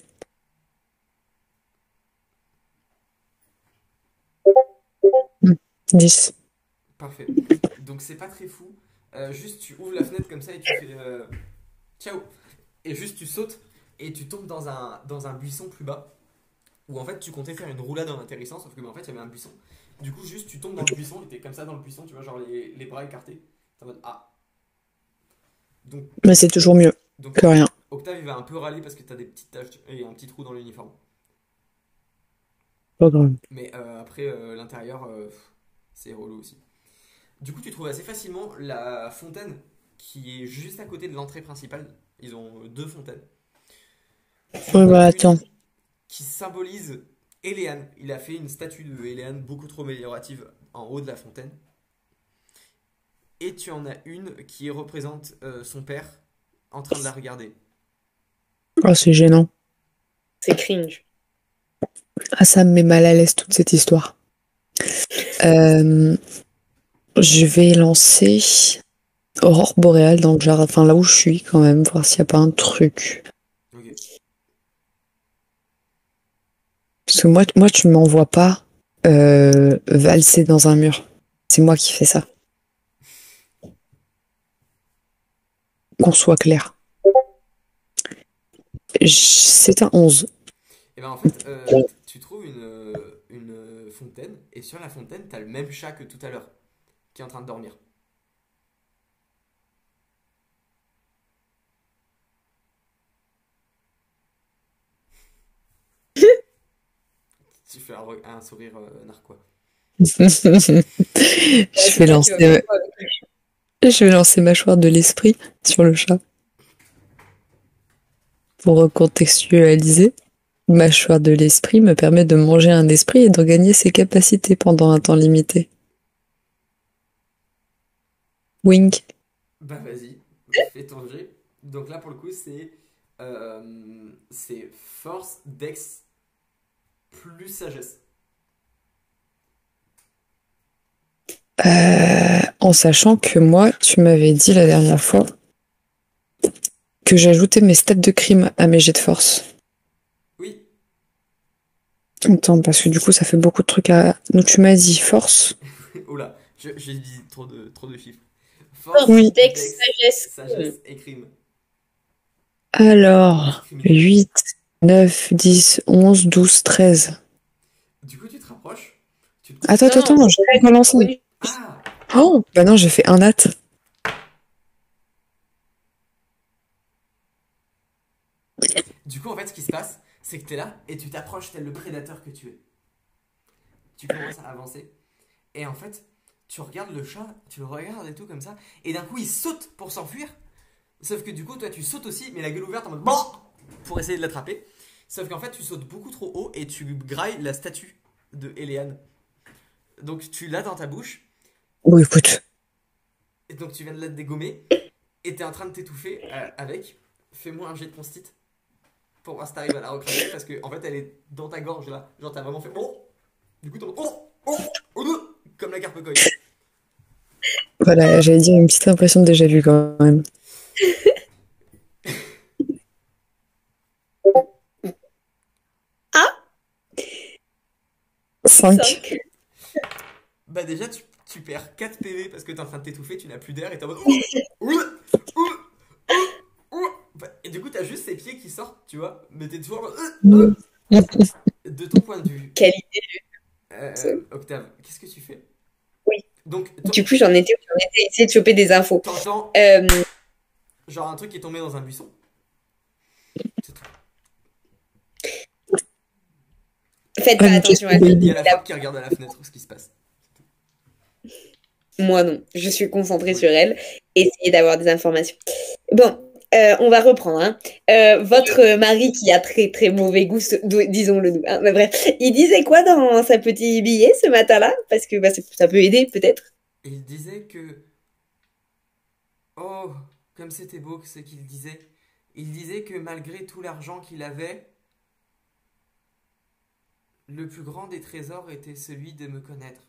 10. Parfait. Donc c'est pas très fou. Juste tu ouvres la fenêtre comme ça et tu fais ciao. Et juste tu sautes et tu tombes dans un buisson plus bas. Où en fait tu comptais faire une roulade en atterrissant, sauf que bah, en fait il y avait un buisson. Du coup juste tu tombes dans le buisson et t'es comme ça dans le buisson, tu vois, genre les bras écartés. T'es en mode ah. Donc, Mais c'est toujours mieux donc que rien. Octave il va un peu râler parce que t'as des petites taches et un petit trou dans l'uniforme. Pas grave. Mais après l'intérieur c'est relou aussi. Du coup, tu trouves assez facilement la fontaine qui est juste à côté de l'entrée principale. Ils ont deux fontaines. Tu Ouais, en bah as attends. une qui symbolise Éléane. Il a fait une statue de Éléane beaucoup trop améliorative en haut de la fontaine. Et tu en as une qui représente son père en train de la regarder. Oh, c'est gênant. C'est cringe. Ah, ça me met mal à l'aise toute cette histoire. Euh, je vais lancer Aurore boréale dans le jardin, enfin là où je suis quand même, voir s'il n'y a pas un truc. Ok. Parce que moi tu ne m'envoies pas valser dans un mur. C'est moi qui fais ça. Qu'on soit clair. C'est un 11. Et ben en fait, tu trouves une fontaine, et sur la fontaine, t'as le même chat que tout à l'heure, qui est en train de dormir. Tu fais un sourire narquois. Je C'est vais ça, tu vas lancer, faire quoi avec lui? je vais lancer mâchoire de l'esprit sur le chat pour recontextualiser. Mâchoire de l'esprit me permet de manger un esprit et de regagner ses capacités pendant un temps limité. Wink. Bah vas-y, fais ton jet. Donc là pour le coup c'est force, dex plus sagesse. En sachant que moi, tu m'avais dit la dernière fois que j'ajoutais mes stats de crime à mes jets de force. Oui, Attends, parce que du coup, ça fait beaucoup de trucs à. Donc, tu m'as dit force. oula, j'ai dit trop de chiffres. Force, Force, Oui. Dex, dex, sagesse. sagesse et crime. Alors, Crime quoi? 8, 9, 10, 11, 12, 13. Du coup tu te rapproches, tu te Attends, concentres. attends, Non, non, attends, j'ai pas encore lancé. bonus. Ah! Oh, bah non, j'ai fait un nat. Du coup en fait ce qui se passe, c'est que t'es là et tu t'approches tel le prédateur que tu es. Tu commences à avancer. Et en fait, tu regardes le chat, tu le regardes et tout comme ça, et d'un coup il saute pour s'enfuir. Sauf que du coup, toi tu sautes aussi, mais la gueule ouverte en mode bon pour essayer de l'attraper. Sauf qu'en fait, tu sautes beaucoup trop haut et tu grailles la statue de Elean. Donc tu l'as dans ta bouche, Bon, écoute. et donc tu viens de la dégommer, et t'es en train de t'étouffer avec. Fais-moi un jet de constit pour voir si t'arrives à la recracher, parce que en fait, elle est dans ta gorge là. Genre, t'as vraiment fait bon. Du coup, t'es en mode comme la carpe-coï. Voilà, j'allais dire une petite impression de déjà vu quand même. Ah, 5. 5. Bah déjà tu perds 4 PV parce que t'es en train de t'étouffer, tu n'as plus d'air et t'es en mode ouh, ouh, ouh, ouh. Bah, et du coup t'as juste ces pieds qui sortent, tu vois, mais t'es toujours en mode de ton point de vue. Quelle idée. Octave, qu'est-ce que tu fais? Oui. Donc Du coup, j'en étais à essayer de choper des infos. t'entends Euh, genre un truc qui est tombé dans un buisson. C'est tout. Faites Ah, pas mais qu'est-ce attention que à ça. Il y a baby. la frappe qui regarde à la fenêtre ce qui se passe. Moi, non. Je suis concentrée Oui. sur elle. Essayer d'avoir des informations. Bon, on va reprendre, hein. Votre mari qui a très très mauvais goût, disons-le nous, hein. Mais bref, il disait quoi dans sa petit billet ce matin-là? Parce que bah, ça peut aider peut-être. Et il disait que oh, comme c'était beau ce qu'il disait. Il disait que malgré tout l'argent qu'il avait, le plus grand des trésors était celui de me connaître,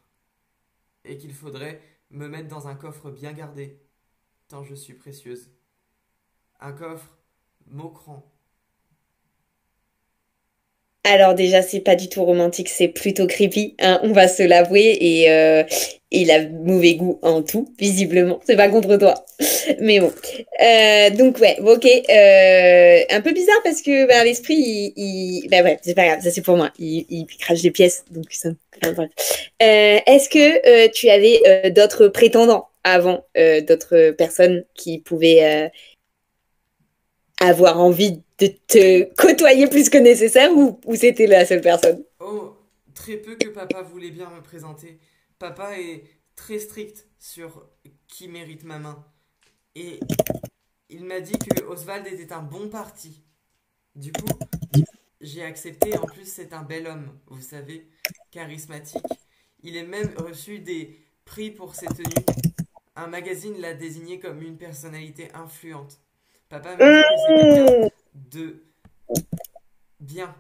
et qu'il faudrait me mettre dans un coffre bien gardé, tant je suis précieuse. Un coffre Maucran. Alors déjà, c'est pas du tout romantique, c'est plutôt creepy, hein, on va se l'avouer, il a mauvais goût en tout, visiblement. C'est pas contre toi, mais bon. Donc ouais, bon, ok. Un peu bizarre parce que bah, l'esprit, bah ouais, c'est pas grave, ça c'est pour moi. Il crache des pièces, donc ça. Enfin, bref. Est-ce que tu avais d'autres prétendants avant, d'autres personnes qui pouvaient avoir envie de te côtoyer plus que nécessaire ou c'était la seule personne? Oh, très peu que papa voulait bien me présenter. Papa est très strict sur qui mérite ma main. Et il m'a dit que Oswald était un bon parti. Du coup, j'ai accepté. En plus, c'est un bel homme, vous savez, charismatique. Il a même reçu des prix pour ses tenues. Un magazine l'a désigné comme une personnalité influente. Papa me dit que c'est quelqu'un Mmh. de bien.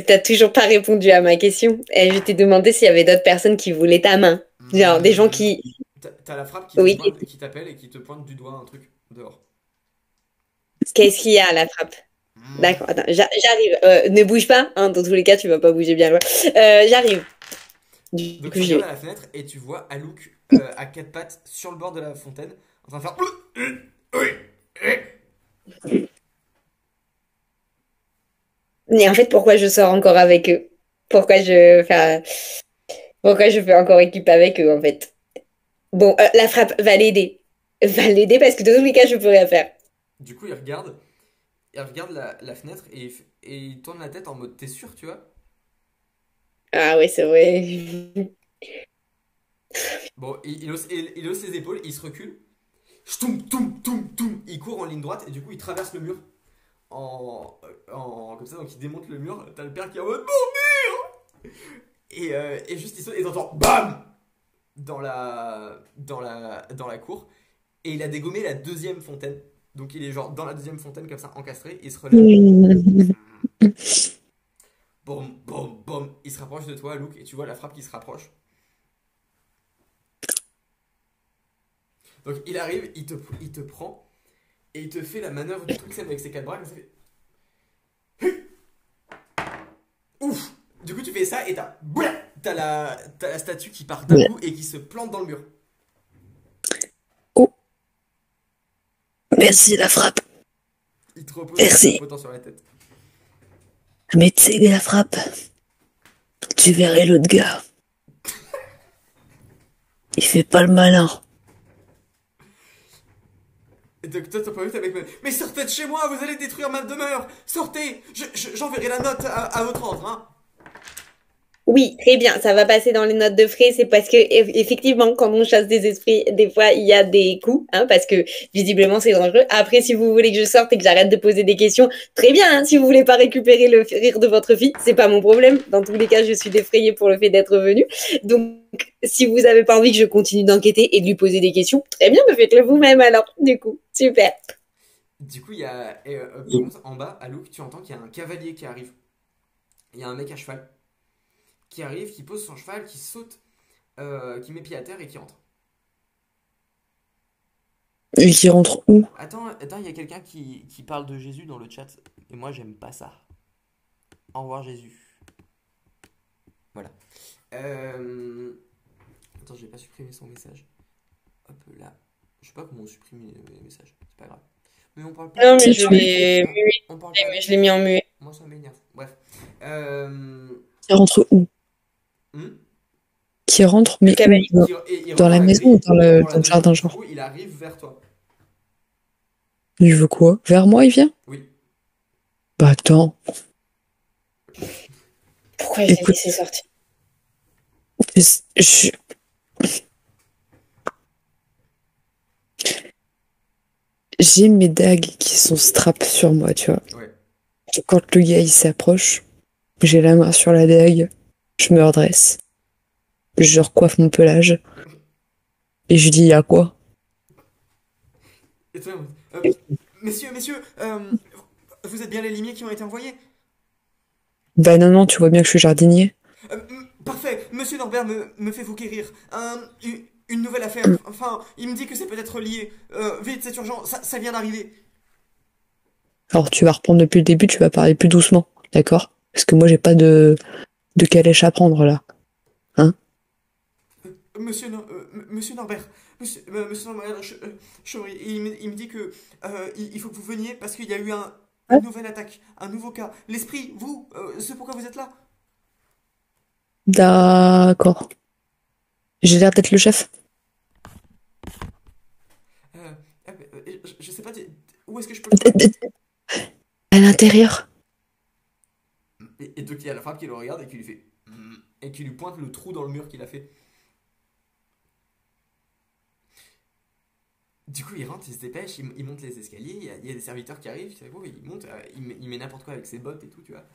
T'as toujours pas répondu à ma question. Je t'ai demandé s'il y avait d'autres personnes qui voulaient ta main. Genre des gens qui... T'as la frappe qui te Oui, pointe, qui t'appelle et qui te pointe du doigt un truc dehors. qu'est-ce qu'il y a à la frappe? D'accord, attends, j'arrive. Ne bouge pas, hein, dans tous les cas, tu vas pas bouger bien loin. J'arrive. Du Donc coup, tu j'y regardes vais. à la fenêtre et tu vois Alouk à quatre pattes sur le bord de la fontaine en train de faire. Et en fait, pourquoi je sors encore avec eux? Pourquoi pourquoi je fais encore équipe avec eux, en fait? Bon, la frappe va l'aider. Va l'aider parce que de tous les cas, je peux rien faire. Du coup, il regarde la fenêtre et il tourne la tête en mode t'es sûr, tu vois? Ah oui, c'est vrai. Bon, il hausse les épaules, il se recule. Ch'toum, toum, toum, toum. Il court en ligne droite et du coup, il traverse le mur comme ça, donc il démonte le mur. T'as le père qui est en mode bon. Et juste il saute et t'entends BAM dans la cour. Et il a dégommé la deuxième fontaine. Donc il est genre dans la deuxième fontaine comme ça encastré. Il se relève. Boum, boum, boum. Il se rapproche de toi, Luke, et tu vois la frappe qui se rapproche. Donc il arrive, il te prend et il te fait la manœuvre du truc c'est avec ses quatre bras comme ça. Ouf. Du coup tu fais ça et t'as la statue qui part d'un coup et qui se plante dans le mur. Oh, merci la frappe. Il te repose Merci. un potent sur la tête. Mais tu sais, la frappe, tu verrais l'autre gars. Il fait pas le malin. Et donc toi t'as pas vu t'es avec mais sortez de chez moi, vous allez détruire ma demeure. Sortez. J'enverrai la note à votre ordre, hein. Oui, très bien, ça va passer dans les notes de frais. C'est parce que effectivement, quand on chasse des esprits, des fois il y a des coups, hein, parce que visiblement c'est dangereux. Après, si vous voulez que je sorte et que j'arrête de poser des questions, très bien. Hein, si vous voulez pas récupérer le rire de votre fille, c'est pas mon problème. Dans tous les cas, je suis défrayée pour le fait d'être venue. Donc, si vous avez pas envie que je continue d'enquêter et de lui poser des questions, très bien, me faites-le vous-même alors. Du coup, super. Du coup il y a par contre, en bas à Luke tu entends qu'il y a un cavalier qui arrive. Il y a un mec à cheval qui arrive, qui pose son cheval, qui saute, qui met pied à terre et qui entre. Et qui rentre où? Attends, il y a quelqu'un qui parle de Jésus dans le chat. Et moi, j'aime pas ça. Au revoir, Jésus. Voilà. Attends, j'ai pas supprimé son message. Hop là. Je sais pas comment on supprime les messages. C'est pas grave. Mais on parle pas. Non, mais On parle pas. je l'ai mis en muet. Moi, ça m'énerve. Bref. Qui rentre où? Hmm. Qui rentre, mais Cavalier. où? Il Dans rentre la la maison ou grille, dans il le, prend la dans le jardin, demande. Du genre? coup, il arrive vers toi. Il veut quoi? Vers moi, il vient? Oui. Bah attends, Pourquoi je l'ai écoute, laissé sortir? je- j'ai mes dagues qui sont strap sur moi, tu vois. Ouais. Quand le gars il s'approche, j'ai la main sur la dague, je me redresse, je recoiffe mon pelage et je dis y a quoi? Et toi, messieurs, vous êtes bien les limiers qui ont été envoyés? Bah non, tu vois bien que je suis jardinier. Parfait, Monsieur Norbert me fait vous guérir. Une nouvelle affaire. Enfin, il me dit que c'est peut-être lié. Vite, c'est urgent, ça vient d'arriver. Alors tu vas reprendre depuis le début, tu vas parler plus doucement, d'accord? Parce que moi j'ai pas de calèche à prendre là. Hein? Monsieur Norbert, Monsieur Norbert, Chevrier, il me dit que il faut que vous veniez parce qu'il y a eu une nouvelle attaque, un nouveau cas. L'esprit, vous, c'est pourquoi vous êtes là? D'accord. J'ai l'air d'être le chef. Euh, je sais pas, où est-ce que je peux le trouver? À l'intérieur. Et donc il y a la frappe qui le regarde et qui lui fait et qui lui pointe le trou dans le mur qu'il a fait. Du coup, il rentre, il se dépêche, il monte les escaliers, il y a des serviteurs qui arrivent, tu sais, il monte, il met n'importe quoi avec ses bottes et tout, tu vois.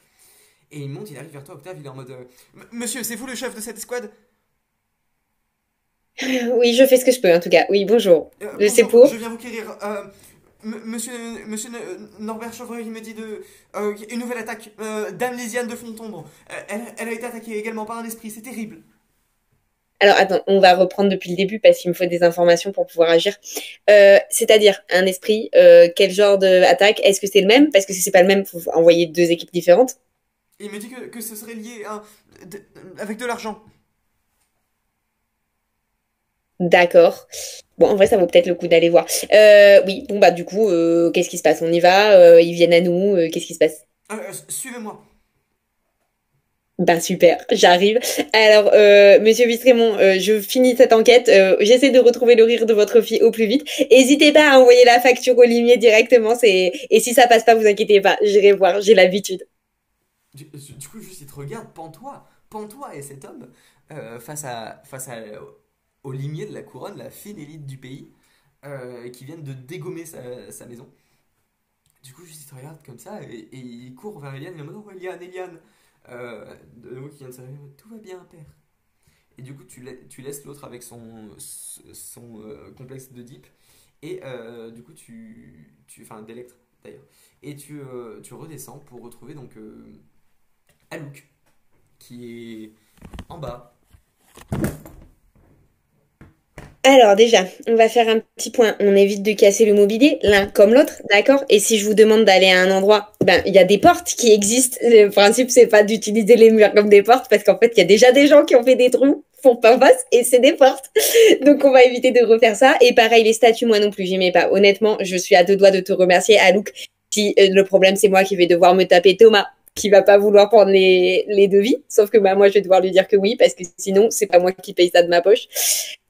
Et il monte, il arrive vers toi, Octave, il est en mode Monsieur, c'est vous le chef de cette escouade? Oui, je fais ce que je peux, en tout cas. Oui, bonjour. C'est Bonjour, pour? je viens vous quérir. Monsieur Norbert Chevreuil, il me dit une nouvelle attaque. Dame Lysiane de Fontombre. Elle a été attaquée également par un esprit, c'est terrible. Alors, attends, on va reprendre depuis le début parce qu'il me faut des informations pour pouvoir agir. C'est-à-dire, un esprit, quel genre d'attaque? Est-ce que c'est le même? Parce que si c'est pas le même, il faut envoyer deux équipes différentes. Il me dit que ce serait lié avec de l'argent. D'accord. Bon, en vrai, ça vaut peut-être le coup d'aller voir. Du coup, qu'est-ce qui se passe? On y va? Ils viennent à nous? Qu'est-ce qui se passe? Suivez-moi. Ben super, j'arrive. Alors, Monsieur Vistrémont, je finis cette enquête. J'essaie de retrouver le rire de votre fille au plus vite. N'hésitez pas à envoyer la facture au limier directement. Et si ça passe pas, vous inquiétez pas, j'irai voir. J'ai l'habitude. Du coup, juste, il te regarde, pends-toi, pends-toi, et cet homme, au limier de la couronne, la fine élite du pays, qui viennent de dégommer sa maison. Du coup, juste, il te regarde comme ça, et il court vers Eliane, il est en mode, oh, Eliane, Eliane, de nouveau qui vient de s'arriver, en mode, tout va bien, père. Et du coup, tu laisses l'autre avec son complexe de deep, et du coup, enfin, d'électre, d'ailleurs. Et tu redescends pour retrouver donc Alouk, qui est en bas. Alors déjà, on va faire un petit point. On évite de casser le mobilier, l'un comme l'autre, d'accord? Et si je vous demande d'aller à un endroit, ben il y a des portes qui existent. Le principe, c'est pas d'utiliser les murs comme des portes, parce qu'en fait, il y a déjà des gens qui ont fait des trous, font pas face, et c'est des portes. Donc on va éviter de refaire ça. Et pareil, les statues, moi non plus, j'aimais pas. Honnêtement, je suis à deux doigts de te remercier, Alouk. Si le problème, c'est moi qui vais devoir me taper Thomas, qui va pas vouloir prendre les devis. Sauf que bah, moi, je vais devoir lui dire que oui, parce que sinon, c'est pas moi qui paye ça de ma poche.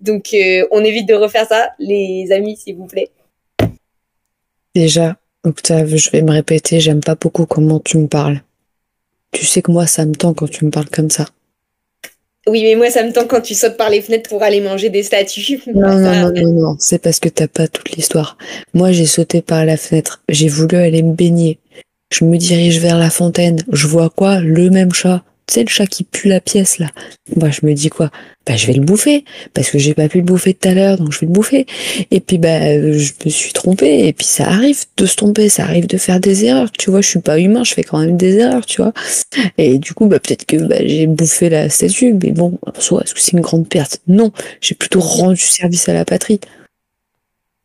Donc, on évite de refaire ça, les amis, s'il vous plaît. Déjà, Octave, je vais me répéter, j'aime pas beaucoup comment tu me parles. Tu sais que moi, ça me tend quand tu me parles comme ça. Oui, mais moi, ça me tend quand tu sautes par les fenêtres pour aller manger des statues. Non, non, Ça, non, non, non, c'est parce que t'as pas toute l'histoire. Moi, j'ai sauté par la fenêtre, j'ai voulu aller me baigner. Je me dirige vers la fontaine, je vois quoi? Le même chat. Tu sais, le chat qui pue la pièce, là. Bah, je me dis quoi? Bah, je vais le bouffer, parce que j'ai pas pu le bouffer tout à l'heure, donc je vais le bouffer. Et puis, bah, je me suis trompée, et puis ça arrive de se tromper, ça arrive de faire des erreurs, tu vois, je suis pas humain, je fais quand même des erreurs, tu vois. Et du coup, bah, peut-être que bah, j'ai bouffé la statue, mais bon, en soi, est-ce que c'est une grande perte? Non, j'ai plutôt rendu service à la patrie.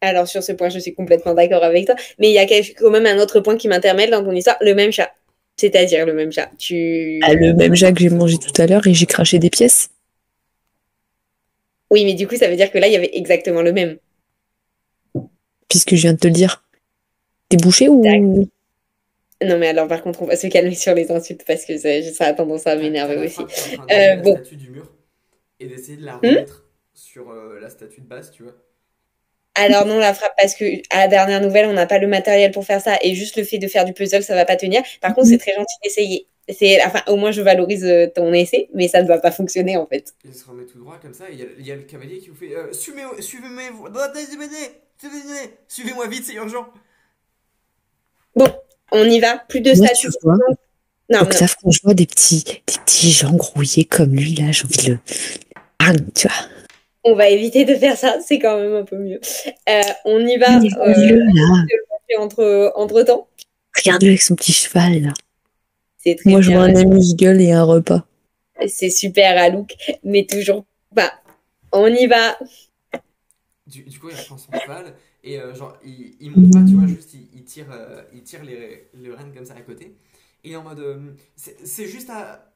alors, sur ce point, je suis complètement d'accord avec toi. Mais il y a quand même un autre point qui m'intermène dans ton histoire, le même chat. C'est-à-dire le même chat. Ah, le même Jacques que j'ai Ça se mangé tout à reconcile. l'heure et j'ai craché des pièces. Oui, mais du coup, ça veut dire que là, il y avait exactement le même. Puisque je viens de te le dire. T'es bouché ou... Non, mais alors, par contre, on va se calmer sur les insultes parce que ça a tendance à T'as m'énerver la aussi. frappe qui est en train d'enlever la Bon. statue du mur et d'essayer de la Hmm. remettre sur la statue de base, tu vois. Alors non, la frappe, parce que à la dernière nouvelle, on n'a pas le matériel pour faire ça, et juste le fait de faire du puzzle, ça va pas tenir. Par contre, c'est très gentil d'essayer. Enfin, au moins, je valorise ton essai, mais ça ne va pas fonctionner en fait. Il se remet tout droit comme ça, et il y a le cavalier qui vous fait suivez-moi vite, c'est urgent. Bon, on y va. Plus de Moi, tu statues. vois, Non, non. Octave, quand je vois des petits gens grouillés comme lui, là, j'ai envie de le... Ah, tu vois. On va éviter de faire ça. C'est quand même un peu mieux. On y va. Mais regarde-le, là. Entre temps. Regarde-le avec son petit cheval, là. C'est très Moi, je vois bien. un amuse-gueule et un repas. C'est super, Alouk, mais toujours pas. On y va. Du coup, il reprend son cheval, et genre, il monte pas, tu vois, juste il tire les rênes comme ça à côté. Et il est en mode c'est juste à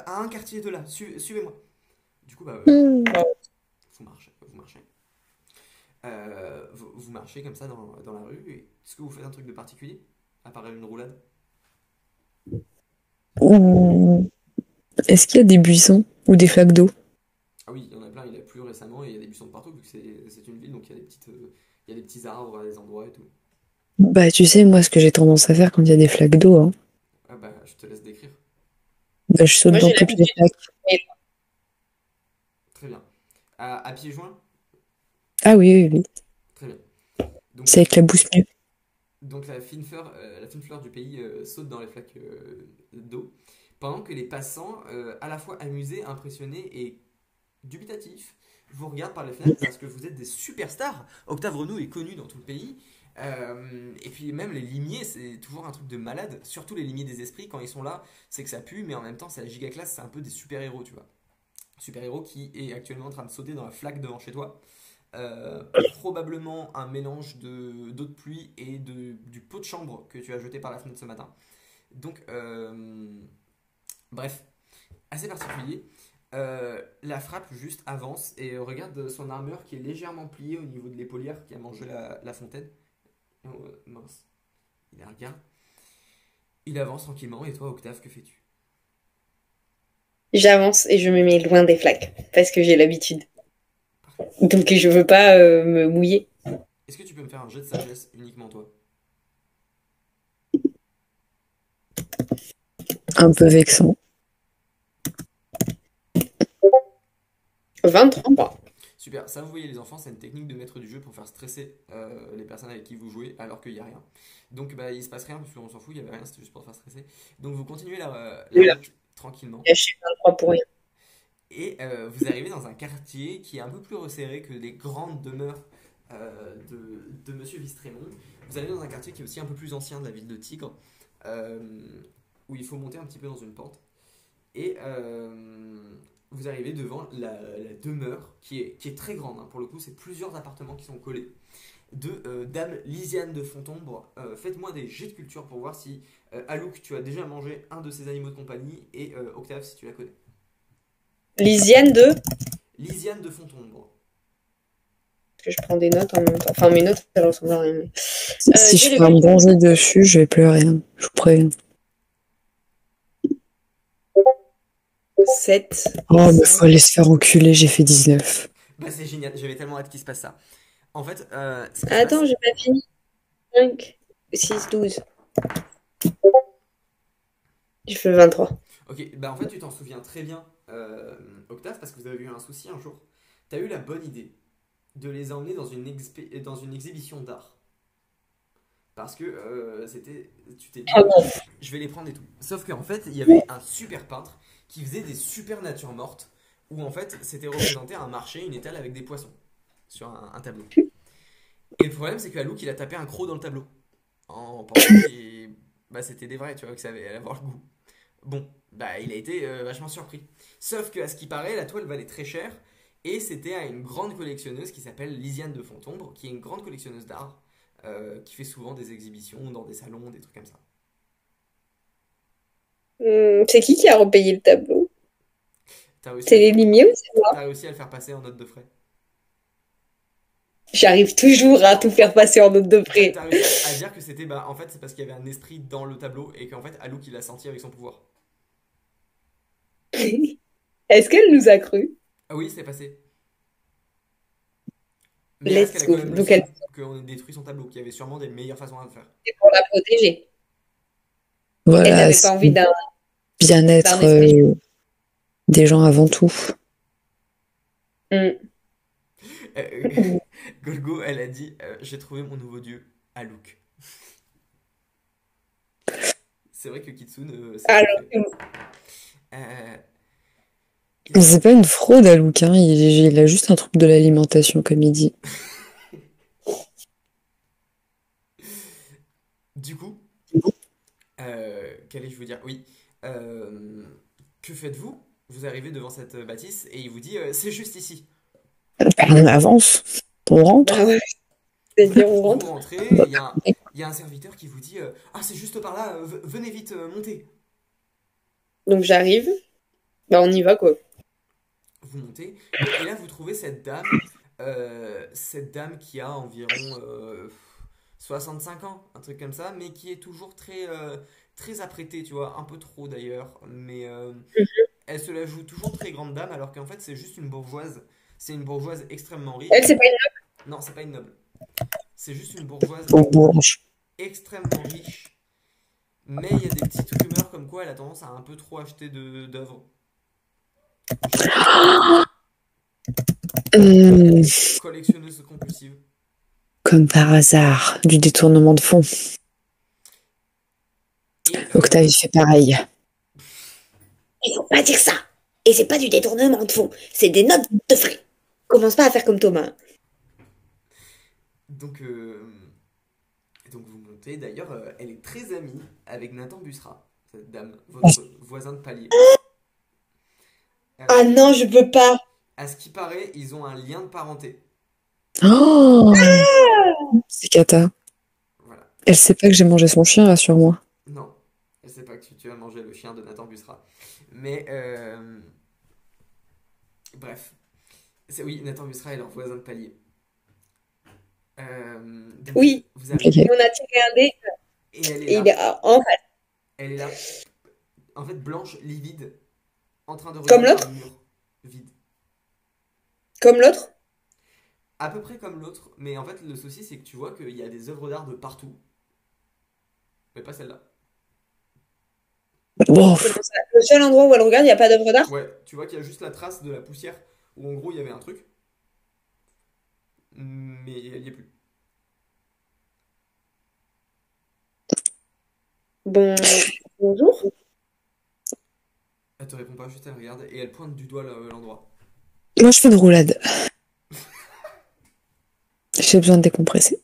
un quartier de là, suivez-moi. Du coup, bah, vous marchez. Vous marchez comme ça dans la rue. Est-ce que vous faites un truc de particulier? À part une roulade? Ou est-ce qu'il y a des buissons ou des flaques d'eau? Ah oui, il y en a plein, il y a plu récemment, et il y a des buissons de partout, vu que c'est une ville, donc il y a des petits arbres à des endroits et tout. Bah, tu sais, moi, ce que j'ai tendance à faire quand il y a des flaques d'eau, hein, Ah bah, je te laisse décrire. bah, je saute Moi, dans j'ai toutes les l'habitude. flaques. Très bien. À pieds joints? Ah oui, oui, oui. Très bien. Donc, C'est avec la bouche mieux. donc la fine fleur du pays saute dans les flaques d'eau, pendant que les passants, à la fois amusés, impressionnés et dubitatifs, vous regardent par les fenêtres parce que vous êtes des superstars. Octave Renaud est connu dans tout le pays. Et puis même les limiers, c'est toujours un truc de malade. Surtout les limiers des esprits, quand ils sont là, c'est que ça pue, mais en même temps, c'est la giga classe, c'est un peu des super-héros, tu vois. Super-héros qui est actuellement en train de sauter dans la flaque devant chez toi. Probablement un mélange d'eau de pluie et du pot de chambre que tu as jeté par la fenêtre ce matin. Donc, bref, assez particulier. La frappe juste avance et regarde son armure qui est légèrement pliée au niveau de l'épaulière qui a mangé la fontaine. Oh, mince. Il la regarde. Il avance tranquillement, et toi, Octave, que fais-tu? J'avance et je me mets loin des flaques parce que j'ai l'habitude. Parfait. Donc je veux pas me mouiller. Est-ce que tu peux me faire un jet de sagesse uniquement toi? Un peu vexant. 23. Super, ça vous voyez les enfants, c'est une technique de maître du jeu pour faire stresser les personnes avec qui vous jouez alors qu'il n'y a rien. Donc bah, il se passe rien parce qu'on s'en fout, il n'y avait rien, c'était juste pour faire stresser. Donc vous continuez la route tranquillement J'ai 23 pour rien. et vous arrivez dans un quartier qui est un peu plus resserré que les grandes demeures de Monsieur Vistrémont. Vous arrivez dans un quartier qui est aussi un peu plus ancien de la ville de Tigre, euh, où il faut monter un petit peu dans une pente. Et vous arrivez devant la demeure qui est très grande, hein. Pour le coup, c'est plusieurs appartements qui sont collés. De Dame Lisiane de Fontombre. Faites-moi des jets de culture pour voir si Alouk, tu as déjà mangé un de ces animaux de compagnie et Octave, si tu la connais. Lisiane 2. Lisiane de Fontombre. Que je prends des notes en même temps. Enfin, mes notes, elles ressemblent à rien. Si je fais un bon jeu dessus, je vais pleurer, hein. Je vous préviens. 7. Oh, mais faut aller se faire enculer, j'ai fait 19. Bah, c'est génial, j'avais tellement hâte qu'il se passe ça. En fait, ce qui se Attends, passe- j'ai pas fini. 5, 6, 12. J'ai fait 23. Ok, bah en fait, tu t'en souviens très bien, Octave, parce que vous avez eu un souci un jour. T'as eu la bonne idée de les emmener dans une exhibition d'art. Parce que tu t'es dit, Ah bon. je vais les prendre et tout. Sauf qu'en fait, il y avait un super peintre qui faisait des super natures mortes, où en fait, c'était représenté un marché, une étale avec des poissons, sur un tableau. Et le problème, c'est que Alouk, il a tapé un croc dans le tableau, en pensant que bah, c'était des vrais, tu vois, que ça allait avoir le goût. Bon, bah, il a été vachement surpris. Sauf que, à ce qui paraît, la toile valait très cher, et c'était à une grande collectionneuse qui s'appelle Lisiane de Fontombre, qui est une grande collectionneuse d'art, qui fait souvent des exhibitions dans des salons, des trucs comme ça. C'est qui a repayé le tableau? T'as réussi, C'est les limiers ou c'est moi? t'as réussi à le faire passer en note de frais. J'arrive toujours à tout faire passer en note de frais. T'as réussi à dire que c'était, bah, en fait, c'est parce qu'il y avait un esprit dans le tableau, et qu'en fait, Alouk, il l'a senti avec son pouvoir. Est-ce qu'elle nous a cru? Ah oui, c'est passé. Mais il reste qu'elle Let's a go. quand même le Donc seum elle qu'on ait détruit son tableau, qu'il y avait sûrement des meilleures façons à le faire. c'est pour la protéger. Elle Voilà, n'avait pas c'est envie d'un bien-être esprit. des gens avant tout. Hmm. Golgo, elle a dit j'ai trouvé mon nouveau dieu, Alouk. C'est vrai que Kitsune, c'est ce Alors, qu'il fait. Euh, Mais c'est pas une fraude, Alouk, hein. Il a juste un trouble de l'alimentation, comme il dit. du coup, qu'allais-je vous dire? Oui. Euh, que faites-vous? Vous arrivez devant cette bâtisse et il vous dit c'est juste ici. On avance, on rentre. bah ouais, c'est-à-dire on Vous rentre. rentrez, Bah, il y a un serviteur qui vous dit ah, c'est juste par là, venez vite, montez. Donc j'arrive. Bah on y va quoi. Vous montez, et là vous trouvez cette dame qui a environ 65 ans, un truc comme ça, mais qui est toujours très apprêtée, tu vois, un peu trop d'ailleurs, mais elle se la joue toujours très grande dame, alors qu'en fait c'est juste une bourgeoise, c'est une bourgeoise extrêmement riche. Elle c'est pas une... Non, c'est pas une noble, c'est juste une bourgeoise Au bourge. extrêmement riche, mais il y a des petites rumeurs comme quoi elle a tendance à un peu trop acheter d'œuvres. Collectionneuse compulsive. Comme par hasard, du détournement de fonds. Et Octave, il fait pareil. Il faut pas dire ça. Et c'est pas du détournement de fonds. C'est des notes de frais. Commence pas à faire comme Thomas. donc, donc vous montez. D'ailleurs, elle est très amie avec Nathan Busra, cette dame, votre voisin de palier. Ah non, je peux pas. À ce qui paraît, ils ont un lien de parenté. Oh, c'est cata. Voilà. Elle sait pas que j'ai mangé son chien, rassure-moi. Non, je sais pas que tu as mangé le chien de Nathan Busra. Mais, bref. Oui, Nathan Busra est leur voisin de palier. Donc Oui, vous arrivez, Ok. on a tiré un dé et elle est et là. il est en face. Elle est là. En fait, blanche, livide. en train de Comme regarder un l'autre? mur vide. Comme l'autre? À peu près comme l'autre, mais en fait, le souci, c'est que tu vois qu'il y a des œuvres d'art de partout, mais pas celle-là. Bon, Comment ça? Le seul endroit où elle regarde, il n'y a pas d'œuvre d'art? Ouais, tu vois qu'il y a juste la trace de la poussière où en gros il y avait un truc, mais elle y est plus. Bon, bonjour. Elle te répond pas, juste elle regarde et elle pointe du doigt l'endroit. moi je fais une roulade. J'ai besoin de décompresser.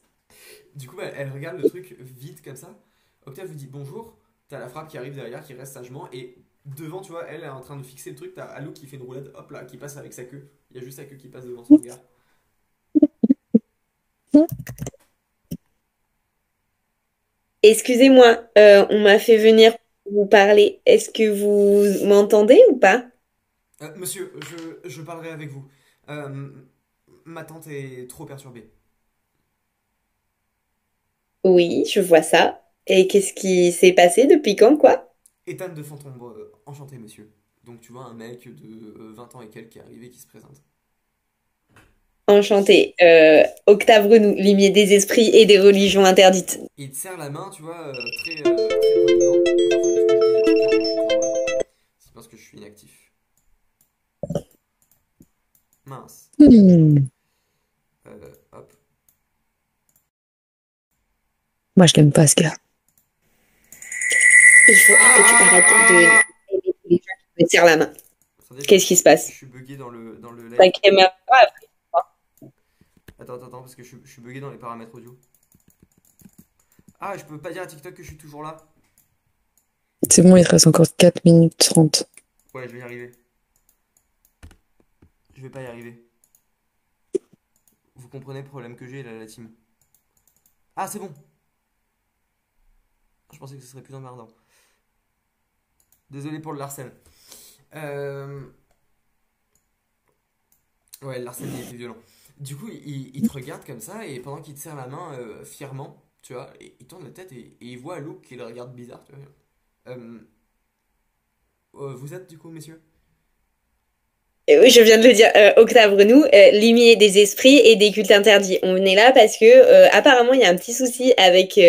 Du coup, elle regarde le truc vite comme ça. Octave lui dit bonjour. T'as la frappe qui arrive derrière, qui reste sagement. Et devant, tu vois, elle est en train de fixer le truc. T'as Alou qui fait une roulade, hop là, qui passe avec sa queue. Il y a juste sa queue qui passe devant son regard. Excusez-moi, on m'a fait venir pour vous parler. Est-ce que vous m'entendez ou pas? Monsieur, je parlerai avec vous. Euh, Ma tante est trop perturbée. Oui, je vois ça. Et qu'est-ce qui s'est passé depuis quand, quoi? Ethan de Fontombre, enchanté, monsieur. Donc, tu vois, un mec de 20 ans et quelques qui est arrivé qui se présente. Enchantée. Octave Renou, limier des esprits et des religions interdites. Il te serre la main, tu vois, très poliment. Encore, faut juste que je dise à TikTok que je suis toujours là. C'est parce que je suis inactif. Mince. Hmm. Hop. Moi je l'aime pas ce gars. Il faut que tu arrêtes de les gens qui me serrent la main. Attendez, Qu'est-ce qui se je passe? suis bugué dans le Ta live. caméra. Attends, parce que je suis bugué dans les paramètres audio. Ah, je peux pas dire à TikTok que je suis toujours là. C'est bon, il te reste encore 4 minutes 30. Ouais, je vais y arriver. Je vais pas y arriver. Vous comprenez le problème que j'ai là, la team. Ah, c'est bon. Je pensais que ce serait plus emmerdant. Désolé pour le Larsen. Euh... Ouais, le Larsen il était violent. Du coup, il te regarde comme ça et pendant qu'il te serre la main fièrement, tu vois, il tourne la tête et il voit Luke qui le regarde bizarre, tu vois. Euh, Vous êtes du coup, messieurs? Oui, je viens de le dire. Octave Renou, limier des esprits et des cultes interdits. On est là parce que apparemment il y a un petit souci avec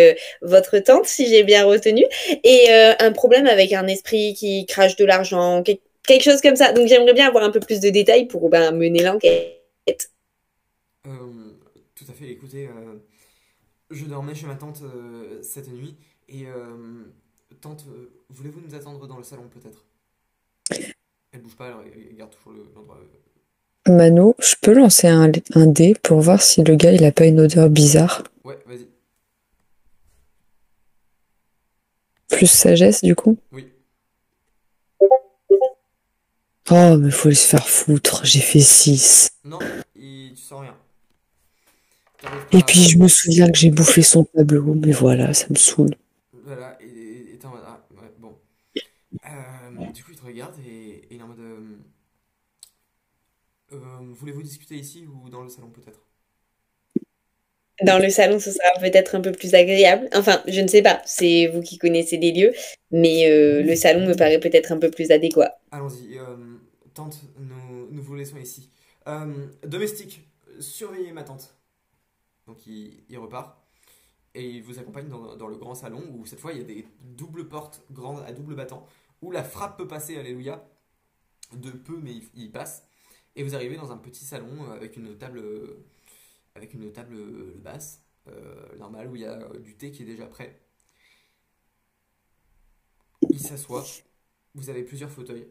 votre tante, si j'ai bien retenu, et un problème avec un esprit qui crache de l'argent, quelque chose comme ça. Donc j'aimerais bien avoir un peu plus de détails pour ben, mener l'enquête. Euh, Tout à fait, écoutez, je dormais chez ma tante cette nuit et tante, voulez-vous nous attendre dans le salon peut-être? Elle bouge pas, elle garde toujours l'endroit. Mano, je peux lancer un dé pour voir si le gars il a pas une odeur bizarre. Ouais, vas-y. Plus sagesse du coup. Oui. Oh, mais faut se faire foutre, j'ai fait 6. Non, tu sens rien. T'arrives Et pas puis je me souviens que j'ai bouffé son tableau, mais voilà, ça me saoule. Voilà, et t'es en mode, ah, ouais, bon. Du coup, il te regarde et il est en mode, voulez-vous discuter ici ou dans le salon peut-être? Dans le salon, ce sera peut-être un peu plus agréable. Enfin, je ne sais pas, c'est vous qui connaissez les lieux, mais le salon me paraît peut-être un peu plus adéquat. Allons-y, tante, nous vous laissons ici. Domestique, surveillez ma tante. Donc il repart et il vous accompagne dans le grand salon où cette fois il y a des doubles portes grandes à double battant où la frappe peut passer, alléluia, de peu mais il passe. Et vous arrivez dans un petit salon avec une table basse, normale, où il y a du thé qui est déjà prêt. Il s'assoit, vous avez plusieurs fauteuils.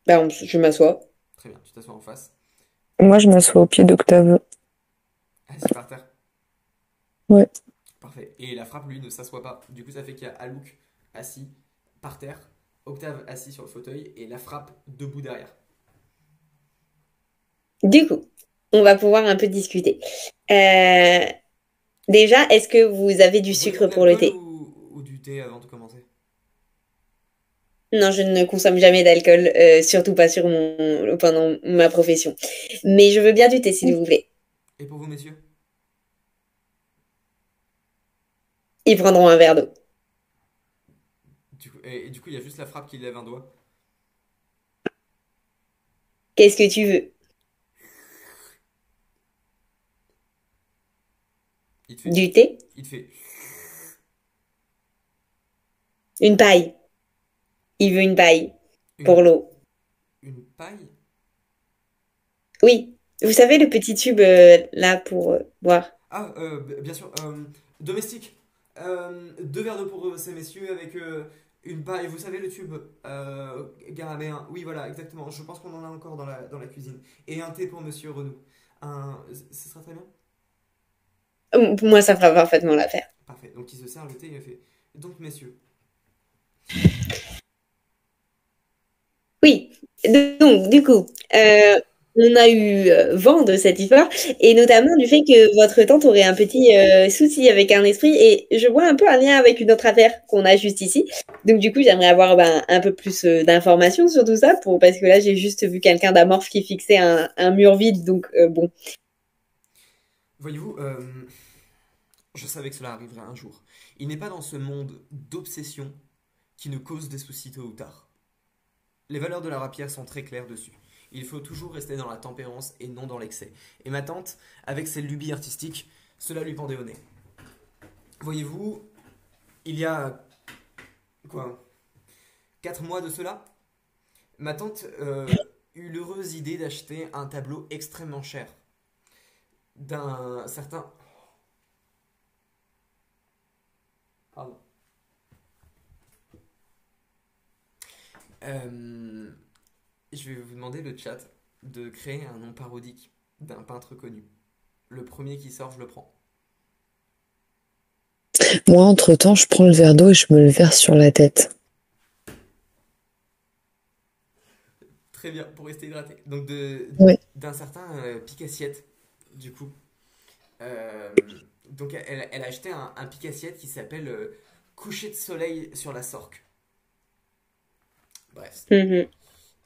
Ben, je m'assois. Très bien, tu t'assois en face. Moi je m'assois au pied d'Octave. Assis par terre. Ouais. Parfait. Et la frappe, lui, ne s'assoit pas. Du coup, ça fait qu'il y a Alouk assis par terre, Octave assis sur le fauteuil et la frappe debout derrière. Du coup, on va pouvoir un peu discuter. Euh, Déjà, est-ce que vous avez du Voulez-vous sucre de pour le l'alcool thé? ou du thé avant de commencer? Non, je ne consomme jamais d'alcool, surtout pas pendant ma profession. Mais je veux bien du thé, s'il vous plaît. Et pour vous, messieurs? Ils prendront un verre d'eau. Du coup, il y a juste la frappe qui lève un doigt. Qu'est-ce que tu veux? Il te fait, Du thé? il te fait Une paille. Il veut une paille une, pour l'eau. une paille. Oui. Vous savez le petit tube là pour boire? Ah, bien sûr. Domestique. Deux verres d'eau pour ces messieurs avec une paille. Vous savez le tube garaméen. Oui, voilà, exactement. Je pense qu'on en a encore dans la cuisine. Et un thé pour Monsieur Renaud. Ce sera très bien. Moi, ça fera parfaitement l'affaire. Parfait. Donc il se sert le thé et il fait. Donc messieurs. Oui. Donc, du coup, on a eu vent de cette histoire et notamment du fait que votre tante aurait un petit souci avec un esprit et je vois un peu un lien avec une autre affaire qu'on a juste ici. Donc, du coup, j'aimerais avoir un peu plus d'informations sur tout ça parce que là, j'ai juste vu quelqu'un d'amorphe qui fixait un mur vide. Donc, bon. Voyez-vous, je savais que cela arriverait un jour. Il n'est pas dans ce monde d'obsession qui nous cause des soucis tôt ou tard. Les valeurs de la rapière sont très claires dessus. Il faut toujours rester dans la tempérance et non dans l'excès. Et ma tante, avec ses lubies artistiques, cela lui pendait au nez. Voyez-vous, il y a quoi 4 mois de cela, ma tante eut l'heureuse idée d'acheter un tableau extrêmement cher d'un certain. Pardon. Euh, je vais vous demander le chat de créer un nom parodique d'un peintre connu. Le premier qui sort, je le prends. Moi, entre-temps, je prends le verre d'eau et je me le verse sur la tête. Très bien, pour rester hydraté. Donc Ouais. d'un certain pique-assiette, du coup. Euh, donc elle a acheté un pique-assiette qui s'appelle Coucher de soleil sur la Sorque. Bref. Mhm.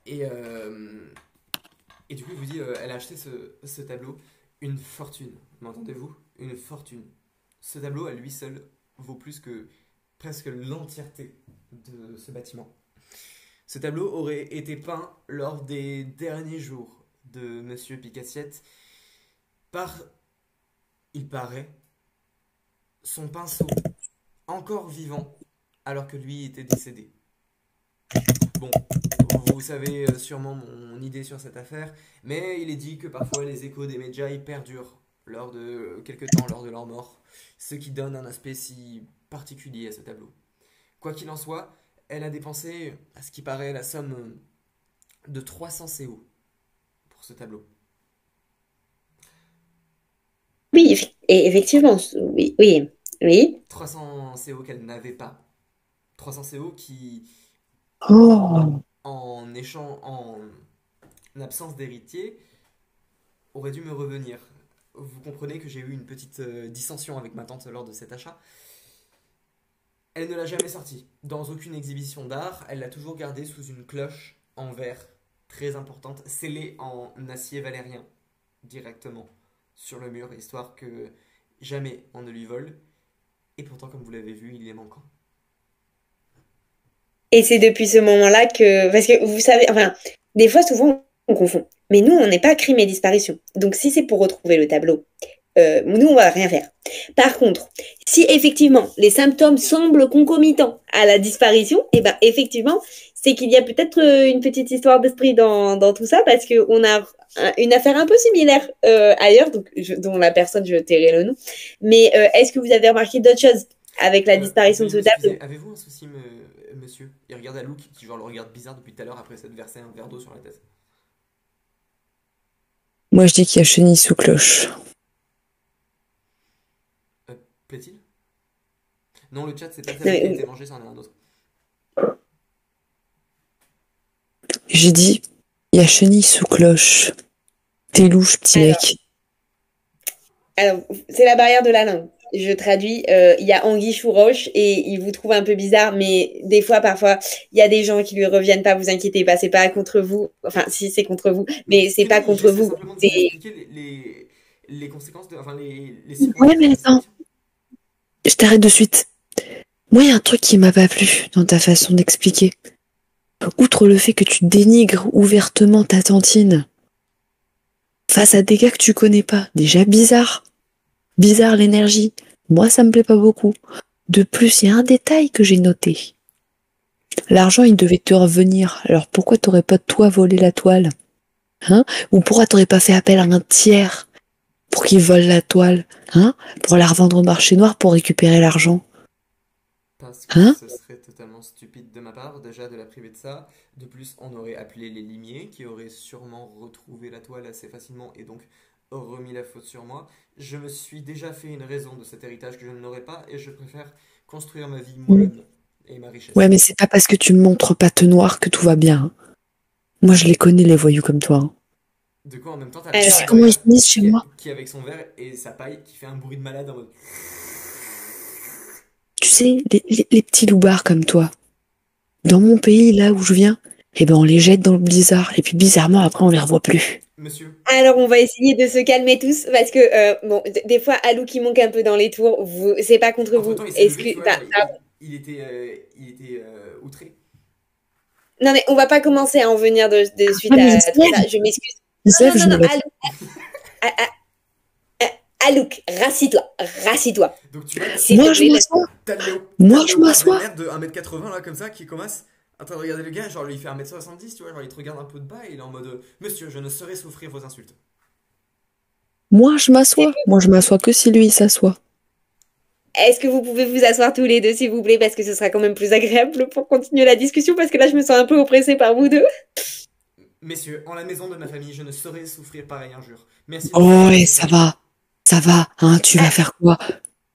Et, euh, et du coup, je vous dis, elle a acheté ce tableau une fortune. M'entendez-vous? Une fortune. Ce tableau, à lui seul, vaut plus que presque l'entièreté de ce bâtiment. Ce tableau aurait été peint lors des derniers jours de Monsieur Picassiette par, il paraît, son pinceau encore vivant alors que lui était décédé. Bon, vous savez sûrement mon idée sur cette affaire, mais il est dit que parfois les échos des Medjay perdurent lors de quelque temps lors de leur mort, ce qui donne un aspect si particulier à ce tableau. Quoi qu'il en soit, elle a dépensé, à ce qui paraît, la somme de 300 CO pour ce tableau. Oui, et effectivement, oui, oui, oui. 300 CO qu'elle n'avait pas. 300 CO qui, Oh, en absence d'héritier, auraient dû me revenir. Vous comprenez que j'ai eu une petite dissension avec ma tante lors de cet achat. Elle ne l'a jamais sorti. Dans aucune exhibition d'art, elle l'a toujours gardé sous une cloche en verre très importante, scellée en acier valérien, directement sur le mur, histoire que jamais on ne lui vole. Et pourtant, comme vous l'avez vu, il est manquant. Et c'est depuis ce moment-là que, parce que vous savez, enfin, des fois, souvent, on confond. Mais nous, on n'est pas crime et disparition. Donc, si c'est pour retrouver le tableau, nous, on va rien faire. Par contre, si effectivement les symptômes semblent concomitants à la disparition, eh ben effectivement, c'est qu'il y a peut-être une petite histoire d'esprit dans tout ça, parce qu'on a une affaire un peu similaire ailleurs, donc, dont la personne, je tairai le nom. Mais est-ce que vous avez remarqué d'autres choses avec la disparition de Veuillez ce tableau? m'excuser, avez-vous un souci, monsieur? Il regarde à Luke qui genre le regarde bizarre depuis tout à l'heure après s'être versé un verre d'eau sur la tête. moi je dis qu'il y a chenille sous cloche. Euh, Plaît-il? Non, le chat, c'est pas le Non, tableau qui a été mangé, c'en est un autre. J'ai dit, il y a chenille sous cloche. T'es louche, petit alors, mec. alors, c'est la barrière de la langue. Je traduis, il y a anguille sous roche et il vous trouve un peu bizarre, mais des fois, parfois, il y a des gens qui lui reviennent pas, vous inquiétez pas, c'est pas contre vous. Enfin, si c'est contre vous, Mais mais c'est pas Camille, contre j'essaie vous. simplement de vous C'est expliquer les conséquences, enfin les Ouais, circonstances de mais la attends, disparition. je t'arrête de suite. Moi, il y a un truc qui m'a pas plu dans ta façon d'expliquer. Outre le fait que tu dénigres ouvertement ta tantine face à des gars que tu connais pas, déjà bizarre. Bizarre l'énergie. Moi, ça me plaît pas beaucoup. De plus, il y a un détail que j'ai noté. L'argent, il devait te revenir. Alors pourquoi t'aurais pas toi volé la toile? Hein? Ou pourquoi t'aurais pas fait appel à un tiers pour qu'il vole la toile? Hein? Pour la revendre au marché noir pour récupérer l'argent? Parce que Hein? ce serait totalement stupide de ma part, déjà de la priver de ça. De plus, on aurait appelé les limiers qui auraient sûrement retrouvé la toile assez facilement et donc remis la faute sur moi. Je me suis déjà fait une raison de cet héritage que je n'aurais pas et je préfère construire ma vie moi-même et ma Ouais, richesse. mais c'est pas parce que tu me montres patte noire que tout va bien. Hein. Moi, je les connais, les voyous comme toi. Hein. De quoi en même temps, t'as le Tu Alors, sais frère comment ils derrière finissent chez moi? qui avec son verre et sa paille qui fait un bruit de malade en mode. Tu sais, les petits loupards comme toi. Dans mon pays, là où je viens, eh ben, on les jette dans le blizzard. Et puis, bizarrement, après, on les revoit plus. Monsieur, alors, on va essayer de se calmer tous parce que, bon, des fois, Alou qui manque un peu dans les tours, c'est pas contre entre vous. temps il s'est levé, tu vois, genre, Pardon. il était outré. Non, mais on va pas commencer à en venir de suite Ah, mais à tout ça. Je m'excuse. il se Non, lève, non, je non, me non, lève. Alouk, rassis-toi, rassis-toi. Donc tu vois, S'il Moi, te je plaît, m'assois. t'as Moi, le je léopard de m'assois. mer de 1,80 m là comme ça qui commence en train de regarder le gars, genre lui il fait 1,70 m, tu vois, genre il te regarde un peu de bas et il est en mode Monsieur, je ne saurais souffrir vos insultes. Moi, je m'assois. Moi, je m'assois que si lui, il s'assoit. est-ce que vous pouvez vous asseoir tous les deux, s'il vous plaît, parce que ce sera quand même plus agréable pour continuer la discussion, parce que là, je me sens un peu oppressée par vous deux. Messieurs, en la maison de ma famille, je ne saurais souffrir pareille injure. Merci de Oh, bien et laisser ça savoir. va. Ça va. Hein, tu vas Ah, faire quoi?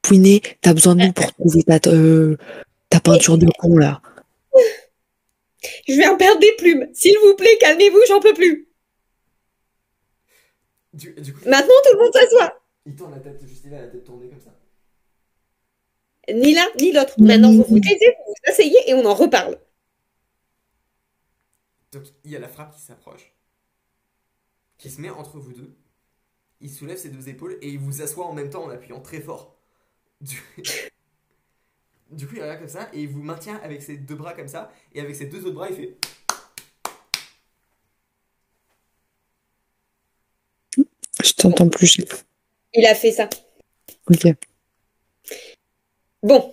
Pouiné, t'as besoin de nous pour trouver ta peinture de con, là. je viens perdre des plumes. S'il vous plaît, calmez-vous, j'en peux plus. Du coup, Maintenant, tout le monde s'assoit. il tourne la tête, juste il a la tête tournée comme ça. Ni l'un, ni l'autre. Maintenant, vous vous taisez, vous vous asseyez et on en reparle. Donc il y a la frappe qui s'approche, qui se met entre vous deux. Il soulève ses deux épaules et il vous assoit en même temps en appuyant très fort. Du, du coup, il regarde comme ça et il vous maintient avec ses deux bras comme ça. Et avec ses deux autres bras, il fait. Je t'entends plus, chef. Il a fait ça. Ok. Bon,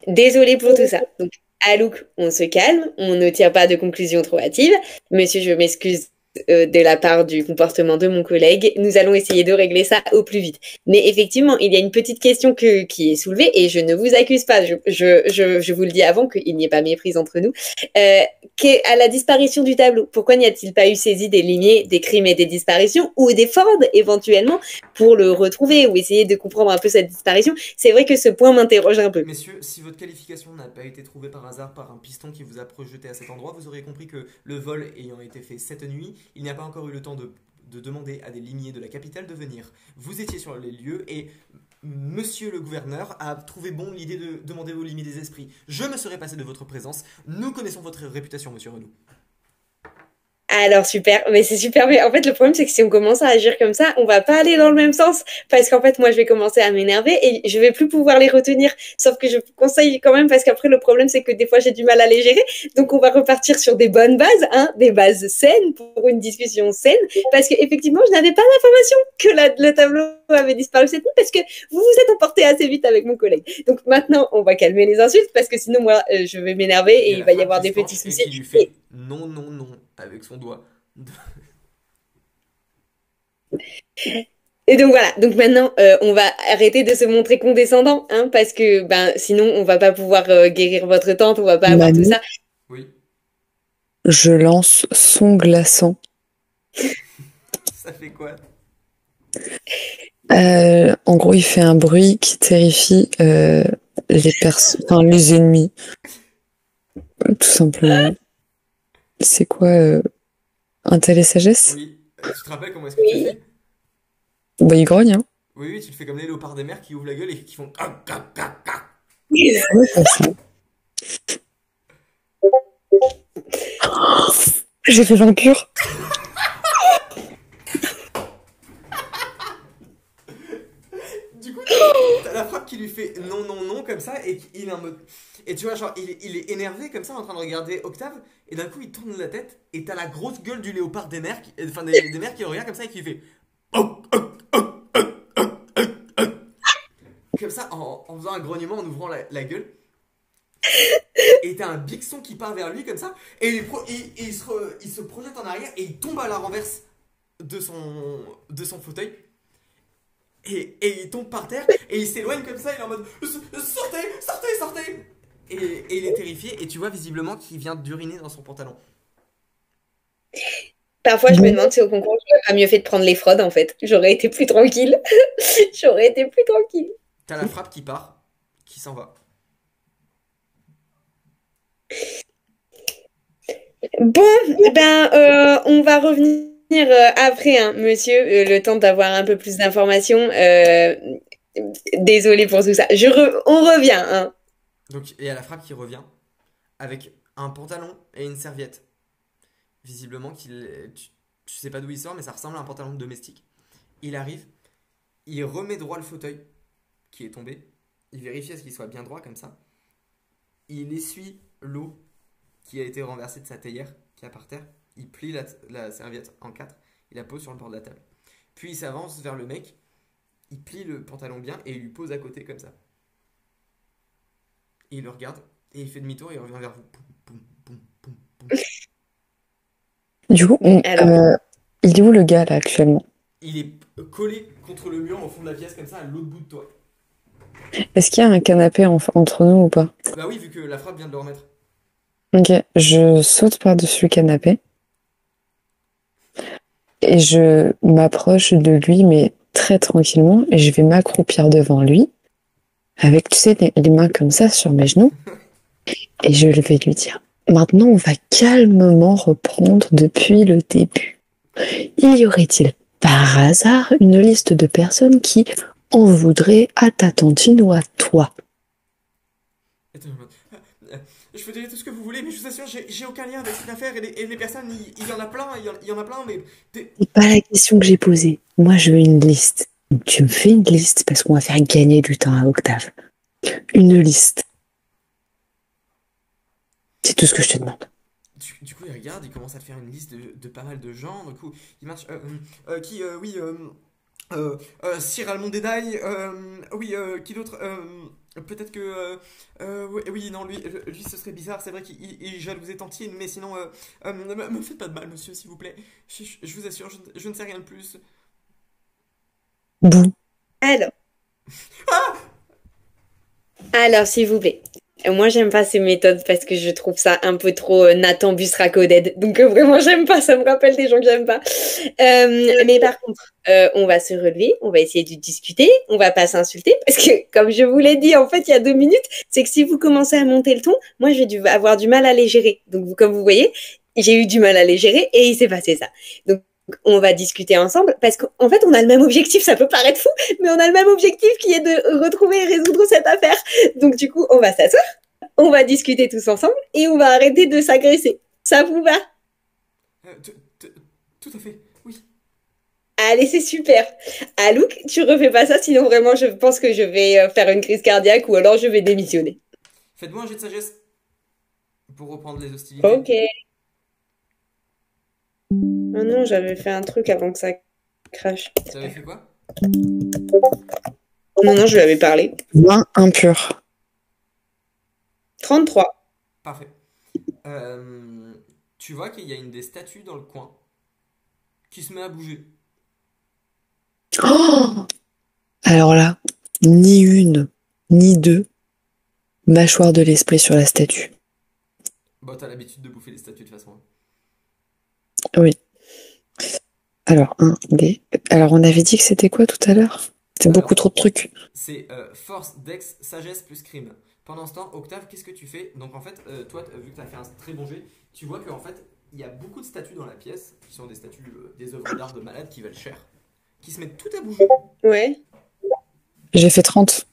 désolé pour tout ça. Donc, Alouk, on se calme, on ne tire pas de conclusion trop hâtive. Monsieur, je m'excuse de la part du comportement de mon collègue. Nous allons essayer de régler ça au plus vite. Mais effectivement, il y a une petite question qui est soulevée et je ne vous accuse pas. Je vous le dis avant qu'il n'y ait pas méprise entre nous. À la disparition du tableau, pourquoi n'y a-t-il pas eu saisie des limiers, des crimes et des disparitions ou des Ford éventuellement pour le retrouver ou essayer de comprendre un peu cette disparition? C'est vrai que ce point m'interroge un peu. Messieurs, si votre qualification n'a pas été trouvée par hasard par un piston qui vous a projeté à cet endroit, vous aurez compris que le vol ayant été fait cette nuit, il n'y a pas encore eu le temps de demander à des limiers de la capitale de venir. Vous étiez sur les lieux et Monsieur le gouverneur a trouvé bon l'idée de demander aux limiers des esprits. Je me serais passé de votre présence. Nous connaissons votre réputation, Monsieur Renaud. Alors super, mais c'est super, mais en fait le problème c'est que si on commence à agir comme ça, on va pas aller dans le même sens, parce qu'en fait moi je vais commencer à m'énerver et je vais plus pouvoir les retenir, sauf que je vous conseille quand même, parce qu'après le problème c'est que des fois j'ai du mal à les gérer, donc on va repartir sur des bonnes bases, hein, des bases saines pour une discussion saine, parce que effectivement je n'avais pas l'information que le tableau avait disparu cette nuit, parce que vous vous êtes emporté assez vite avec mon collègue. Donc maintenant on va calmer les insultes, parce que sinon moi je vais m'énerver et il va y avoir des petits soucis. Et qui lui fait non, non, non avec son doigt. Et donc voilà, donc maintenant on va arrêter de se montrer condescendant, hein, parce que ben sinon on va pas pouvoir guérir votre tante, on va pas avoir tout Manu, ça. Oui, je lance son glaçant. ça fait quoi? En gros, il fait un bruit qui terrifie les ennemis, tout simplement. C'est quoi un tel et sagesse? Oui, tu te rappelles comment est-ce que tu le Oui. fais? Bah, il grogne, hein. Oui, oui, tu le fais comme les léopards des mers qui ouvrent la gueule et qui font. Ouais, comme ça. J'ai fait vainqueur. Du coup, t'as la frappe qui lui fait non, non, non, comme comme ça et il est en mode. Et tu vois, genre, il est énervé comme ça en train de regarder Octave. Et d'un coup, il tourne la tête et t'as la grosse gueule du léopard des mers, enfin des mers qui le regarde comme ça et qui fait. Oh, oh, oh, oh, oh, oh, oh. Comme ça, en faisant un grognement, en ouvrant la gueule. Et t'as un bixon qui part vers lui comme ça. Et il se projette en arrière et il tombe à la renverse de son fauteuil. Et il tombe par terre et il s'éloigne comme ça. Il est en mode sortez, sortez, sortez. Et il est terrifié. Et tu vois visiblement qu'il vient d'uriner dans son pantalon. Parfois, je me demande si au concours, j'aurais pas mieux fait de prendre les fraudes, en fait. J'aurais été plus tranquille. J'aurais été plus tranquille. T'as la frappe qui part, qui s'en va. Bon, on va revenir après, hein, monsieur, le temps d'avoir un peu plus d'informations. Désolée pour tout ça. On revient, hein. Donc, et à la frappe qui revient avec un pantalon et une serviette. Visiblement, tu sais pas d'où il sort, mais ça ressemble à un pantalon de domestique. Il arrive, il remet droit le fauteuil qui est tombé. Il vérifie à ce qu'il soit bien droit comme ça. Il essuie l'eau qui a été renversée de sa théière qui est par terre. Il plie la serviette en quatre. Il la pose sur le bord de la table. Puis il s'avance vers le mec. Il plie le pantalon bien et il lui pose à côté comme ça. Et il le regarde et il fait demi-tour et il revient vers vous. Poum, poum, poum, poum, poum. Du coup, Alors, il est où le gars là actuellement? Il est collé contre le mur au fond de la pièce comme ça à l'autre bout de toi. Est-ce qu'il y a un canapé entre nous ou pas? Bah oui, vu que la frappe vient de le remettre. Ok, je saute par-dessus le canapé et je m'approche de lui, mais très tranquillement, et je vais m'accroupir devant lui, avec, tu sais, les mains comme ça sur mes genoux, et je vais lui dire, maintenant on va calmement reprendre depuis le début. Y aurait-il par hasard une liste de personnes qui en voudraient à ta tantine ou à toi? Attends, je peux te dire tout ce que vous voulez, mais je vous assure, j'ai aucun lien avec cette affaire et les personnes, il y en a plein, il y en a plein, mais. C'est pas la question que j'ai posée. Moi, je veux une liste. Donc, tu me fais une liste parce qu'on va faire gagner du temps à Octave. Une liste. C'est tout ce que je te demande. Du coup, il regarde, il commence à te faire une liste de pas mal de gens. Du coup, il marche. Oui. Sir Almond Dédaille. Oui, qui d'autre peut-être que. Oui, oui, non, lui, ce serait bizarre. C'est vrai qu'il jalousait Tantine, mais sinon. Me faites pas de mal, monsieur, s'il vous plaît. Je vous assure, je ne sais rien de plus. Bon. alors, alors, s'il vous plaît. Moi, j'aime pas ces méthodes parce que je trouve ça un peu trop Nathan Busraco-dead. Donc, vraiment, j'aime pas. Ça me rappelle des gens que j'aime pas. Mais par contre, on va se relever. On va essayer de discuter. On va pas s'insulter parce que, comme je vous l'ai dit, en fait, il y a 2 minutes, c'est que si vous commencez à monter le ton, moi, je vais avoir du mal à les gérer. Donc, comme vous voyez, j'ai eu du mal à les gérer et il s'est passé ça. Donc, on va discuter ensemble parce qu'en fait, on a le même objectif. Ça peut paraître fou, mais on a le même objectif qui est de retrouver et résoudre cette affaire. Donc, du coup, on va s'asseoir. On va discuter tous ensemble et on va arrêter de s'agresser. Ça vous va? Euh, t- t- Tout à fait, oui. Allez, c'est super. Alouk, tu refais pas ça, sinon vraiment, je pense que je vais faire une crise cardiaque ou alors je vais démissionner. Faites-moi un jet de sagesse pour reprendre les hostilités. Ok. Oh non, j'avais fait un truc avant que ça crache. Ça avait fait quoi? Non, non, je lui avais parlé. 20 impur. 33. Parfait. Tu vois qu'il y a une des statues dans le coin qui se met à bouger. Oh, alors là, ni une, ni deux, mâchoire de l'esprit sur la statue. Bah, t'as l'habitude de bouffer les statues de toute façon. Oui. Alors, Alors, on avait dit que c'était quoi tout à l'heure? C'est Alors, beaucoup trop de trucs. c'est force, dex, sagesse plus crime. Pendant ce temps, Octave, qu'est-ce que tu fais? Donc en fait, toi, vu que tu as fait un très bon jet, tu vois qu'en fait, il y a beaucoup de statues dans la pièce, qui sont des statues, des œuvres d'art de malades qui valent cher, qui se mettent toutes à bouger. Ouais. J'ai fait 30.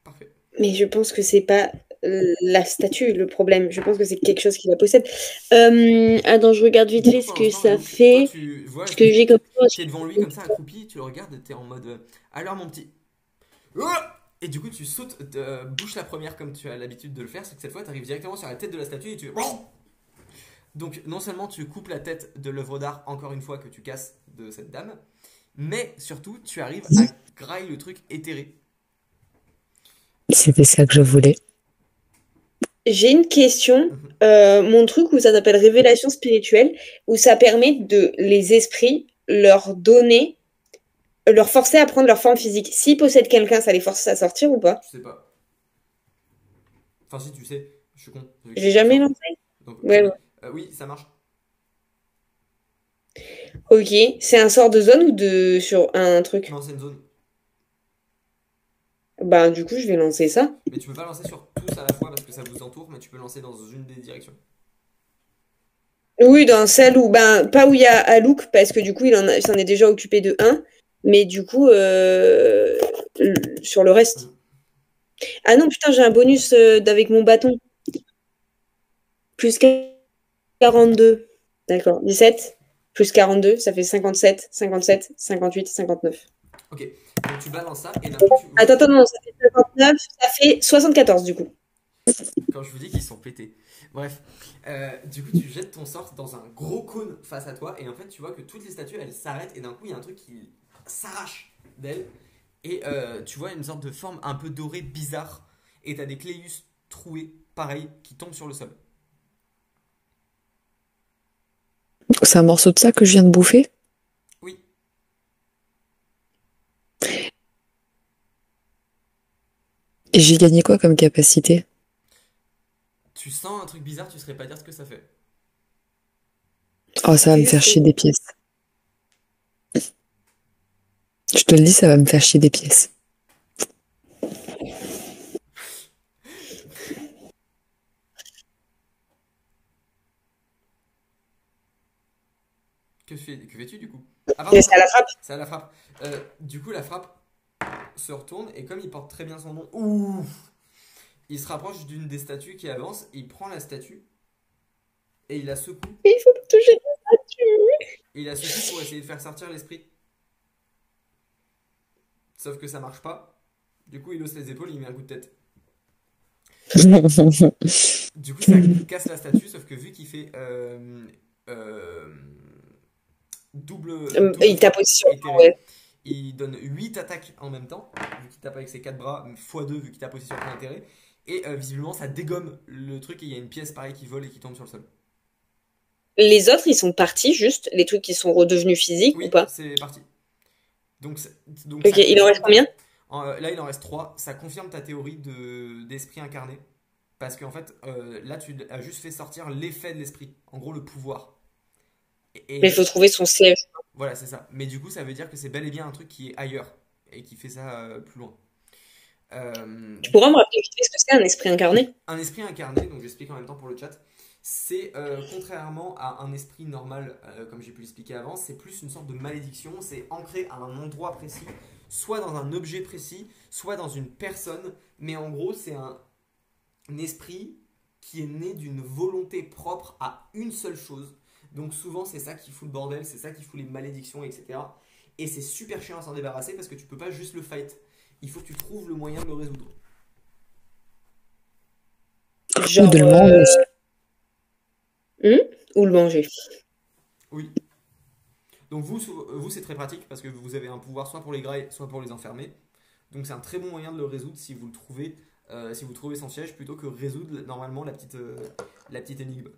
Parfait. Mais je pense que c'est pas la statue le problème. Je pense que c'est quelque chose qui la possède. Attends, je regarde vite fait ce Pour que l'instant, ça donc, toi, fait. tu vois, Ce que j'ai comme t'es devant lui comme ça, accroupi, tu le regardes, t'es en mode alors mon petit. Oh Et du coup, tu sautes, bouche la première comme tu as l'habitude de le faire, c'est que cette fois, tu arrives directement sur la tête de la statue et tu... Donc, non seulement tu coupes la tête de l'œuvre d'art, encore une fois, que tu casses de cette dame, mais surtout, tu arrives à grailler le truc éthéré. C'était ça que je voulais. J'ai une question. Mhm. Mon truc où ça s'appelle révélation spirituelle, où ça permet de les esprits leur forcer à prendre leur forme physique. S'ils possèdent quelqu'un, ça les force à sortir ou pas? Tu sais pas. Enfin, si tu sais, je suis con. J'ai jamais lancé. Donc, Ouais, oui. ouais. Oui, ça marche. Ok. C'est un sort de zone ou de sur un truc? Non, c'est une zone. Bah, du coup, je vais lancer ça. Mais tu peux pas lancer sur tous à la fois parce que ça vous entoure, mais tu peux lancer dans une des directions. Oui, dans celle où, ben, pas où il y a Alouk, parce que du coup, il s'en est déjà occupé de un. Mais du coup, sur le reste. Mhm. Ah non, putain, j'ai un bonus avec mon bâton. Plus 42. D'accord. 17 plus 42, ça fait 57, 57, 58, 59. Ok, donc tu balances ça et d'un coup, Attends, non, ça fait 59, ça fait 74 du coup. quand je vous dis qu'ils sont pétés. Bref, du coup, tu jettes ton sort dans un gros cône face à toi et en fait, tu vois que toutes les statues elles s'arrêtent et d'un coup, il y a un truc qui s'arrache d'elles et tu vois une sorte de forme un peu dorée, bizarre et t'as des Cléus troués, pareil, qui tombent sur le sol. C'est un morceau de ça que je viens de bouffer. Oui, Et j'ai gagné quoi comme capacité? tu sens un truc bizarre, tu saurais pas dire ce que ça fait. Oh, ça va me faire chier des pièces. Je te le dis, ça va me faire chier des pièces. Que fais-tu du coup? Ah Et pardon, c'est à la frappe. c'est à la frappe. Du coup, la frappe se retourne et comme il porte très bien son nom, ouf, il se rapproche d'une des statues qui avance, il prend la statue et il la secoue. Il faut pas toucher la statue. Et il la secoue pour essayer de faire sortir l'esprit. Sauf que ça marche pas. Du coup, il hausse les épaules, il met un coup de tête. Du coup, ça casse la statue, sauf que vu qu'il fait euh, double Il tape frappe aussi sur le plan, éthérée, ouais. il donne 8 attaques en même temps, vu qu'il tape avec ses 4 bras, x2 vu qu'il tape aussi sur le plan intérêt. Et visiblement, ça dégomme le truc et il y a une pièce pareille qui vole et qui tombe sur le sol. Les autres, ils sont partis juste, les trucs qui sont redevenus physiques ou Oui, pas? c'est parti. Donc, Ok, ça il en reste confirme combien? là, il en reste 3. Ça confirme ta théorie d'esprit incarné. Parce qu'en fait, là, tu as juste fait sortir l'effet de l'esprit. En gros, le pouvoir. Mais il faut trouver son siège. Voilà, c'est ça. Mais du coup, ça veut dire que c'est bel et bien un truc qui est ailleurs. Et qui fait ça plus loin. Euh, Tu pourras me rappeler vite fait ce que c'est un esprit incarné? un esprit incarné, donc j'explique en même temps pour le chat. C'est contrairement à un esprit normal, comme j'ai pu l'expliquer avant, c'est plus une sorte de malédiction. C'est ancré à un endroit précis, soit dans un objet précis, soit dans une personne. Mais en gros, c'est un esprit qui est né d'une volonté propre à une seule chose. Donc souvent, c'est ça qui fout le bordel, c'est ça qui fout les malédictions, etc. Et c'est super chiant à s'en débarrasser parce que tu peux pas juste le fight. Il faut que tu trouves le moyen de le résoudre. Ou Genre, de le manger. hmm ou le manger. Oui. Donc vous c'est très pratique parce que vous avez un pouvoir soit pour les grailler, soit pour les enfermer. Donc c'est un très bon moyen de le résoudre si vous le trouvez, si vous trouvez son siège plutôt que résoudre normalement la petite énigme.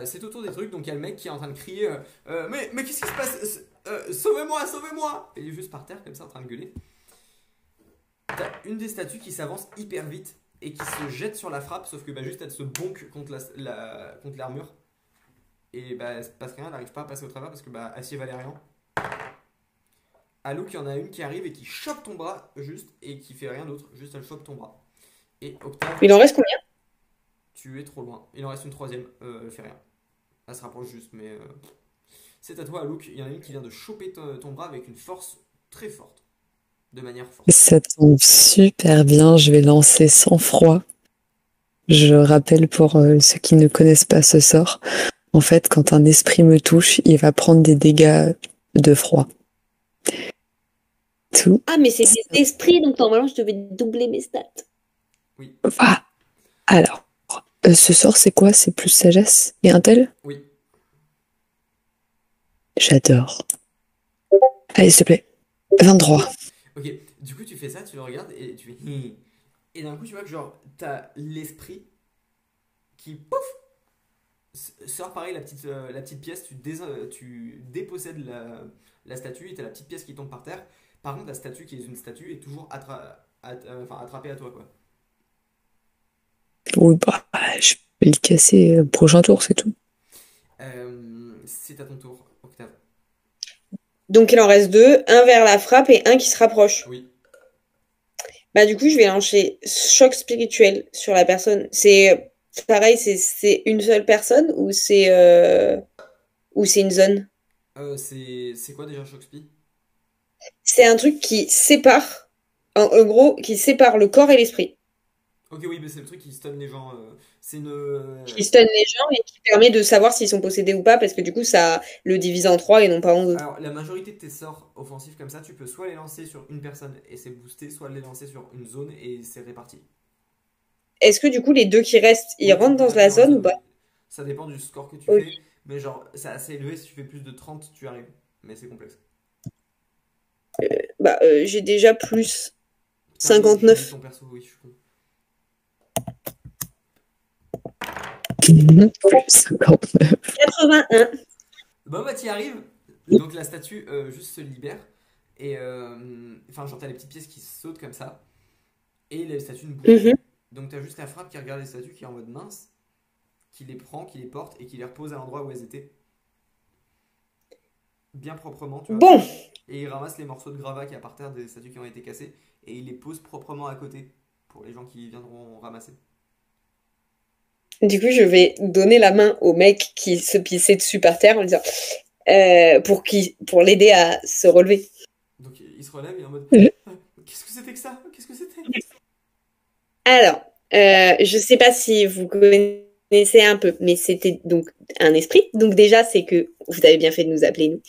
C'est autour des trucs, donc il y a le mec qui est en train de crier mais qu'est-ce qui se passe? Sauvez-moi, sauvez-moi! Et il est juste par terre comme ça en train de gueuler. T'as une des statues qui s'avance hyper vite et qui se jette sur la frappe, sauf que bah, juste elle se bonque contre contre l'armure. Et bah elle se passe rien, elle n'arrive pas à passer au travers parce que bah acier Valérian. Alouk, il y en a une qui arrive et qui chope ton bras juste et qui fait rien d'autre, juste elle chope ton bras. Et Octave, Il en reste combien? tu es trop loin. Il en reste une troisième, elle fait rien. Elle se rapproche juste, mais c'est à toi Alouk. Il y en a une qui vient de choper ton bras avec une force très forte, de manière forte. Ça tombe super bien, je vais lancer sans froid. Je rappelle pour ceux qui ne connaissent pas ce sort, en fait, quand un esprit me touche, il va prendre des dégâts de froid. tout. Ah, mais c'est des esprits, donc normalement, je devais doubler mes stats. Oui, Ah, alors, ce sort, c'est quoi? C'est plus sagesse et un tel? oui. J'adore. Allez, s'il te plaît. 23. Ok, du coup, tu fais ça, tu le regardes et tu fais. Et d'un coup, tu vois que genre, t'as l'esprit qui, pouf, sort pareil la petite pièce, tu dépossèdes la statue et t'as la petite pièce qui tombe par terre. Par contre, la statue qui est une statue est toujours enfin, attrapée à toi, quoi. Oui, bah, je vais le casser au prochain tour, c'est tout. C'est à ton tour, Octave. Donc, il en reste deux, un vers la frappe et un qui se rapproche. Oui. Bah, du coup, je vais lancer choc spirituel sur la personne. C'est pareil, c'est une seule personne ou c'est une zone? C'est quoi déjà Shoxpi? C'est un truc qui sépare, en gros, qui sépare le corps et l'esprit. Ok, oui, mais c'est le truc qui stun les gens. C'est une. Qui stun les gens et qui permet de savoir s'ils sont possédés ou pas, parce que du coup, ça le divise en trois et non pas en deux. Alors, la majorité de tes sorts offensifs comme ça, tu peux soit les lancer sur une personne et c'est boosté, soit les lancer sur une zone et c'est réparti. Est-ce que du coup, les deux qui restent, ils Oui, tu rentrent peux dans rester la dans la zone ou zone, pas? oui. Ça dépend du score que tu Ok. fais, mais genre, c'est assez élevé. Si tu fais plus de 30 tu arrives. Mais c'est complexe. Bah, j'ai déjà plus Putain, oui, j'ai vu 59. ton perso, oui, je suis con. Plus 59. 81. Bon, bah, t'y arrives. Donc, la statue juste se libère. Et enfin, genre, t'as les petites pièces qui sautent comme ça. Et les statues ne bougent Mhm. plus. Donc, t'as juste la frappe qui regarde les statues qui est en mode mince, qui les prend, qui les porte et qui les repose à l'endroit où elles étaient. Bien proprement, tu vois. Bon, Et il ramasse les morceaux de gravats qu'il y a par terre des statues qui ont été cassées et il les pose proprement à côté pour les gens qui viendront ramasser. du coup, je vais donner la main au mec qui se pissait dessus par terre en lui disant, pour l'aider à se relever. Donc il se relève et est en mode ah, qu'est-ce que c'était que ça? Qu'est-ce que c'était? Alors, je sais pas si vous connaissez un peu, mais c'était donc un esprit. Donc déjà, c'est que vous avez bien fait de nous appeler nous.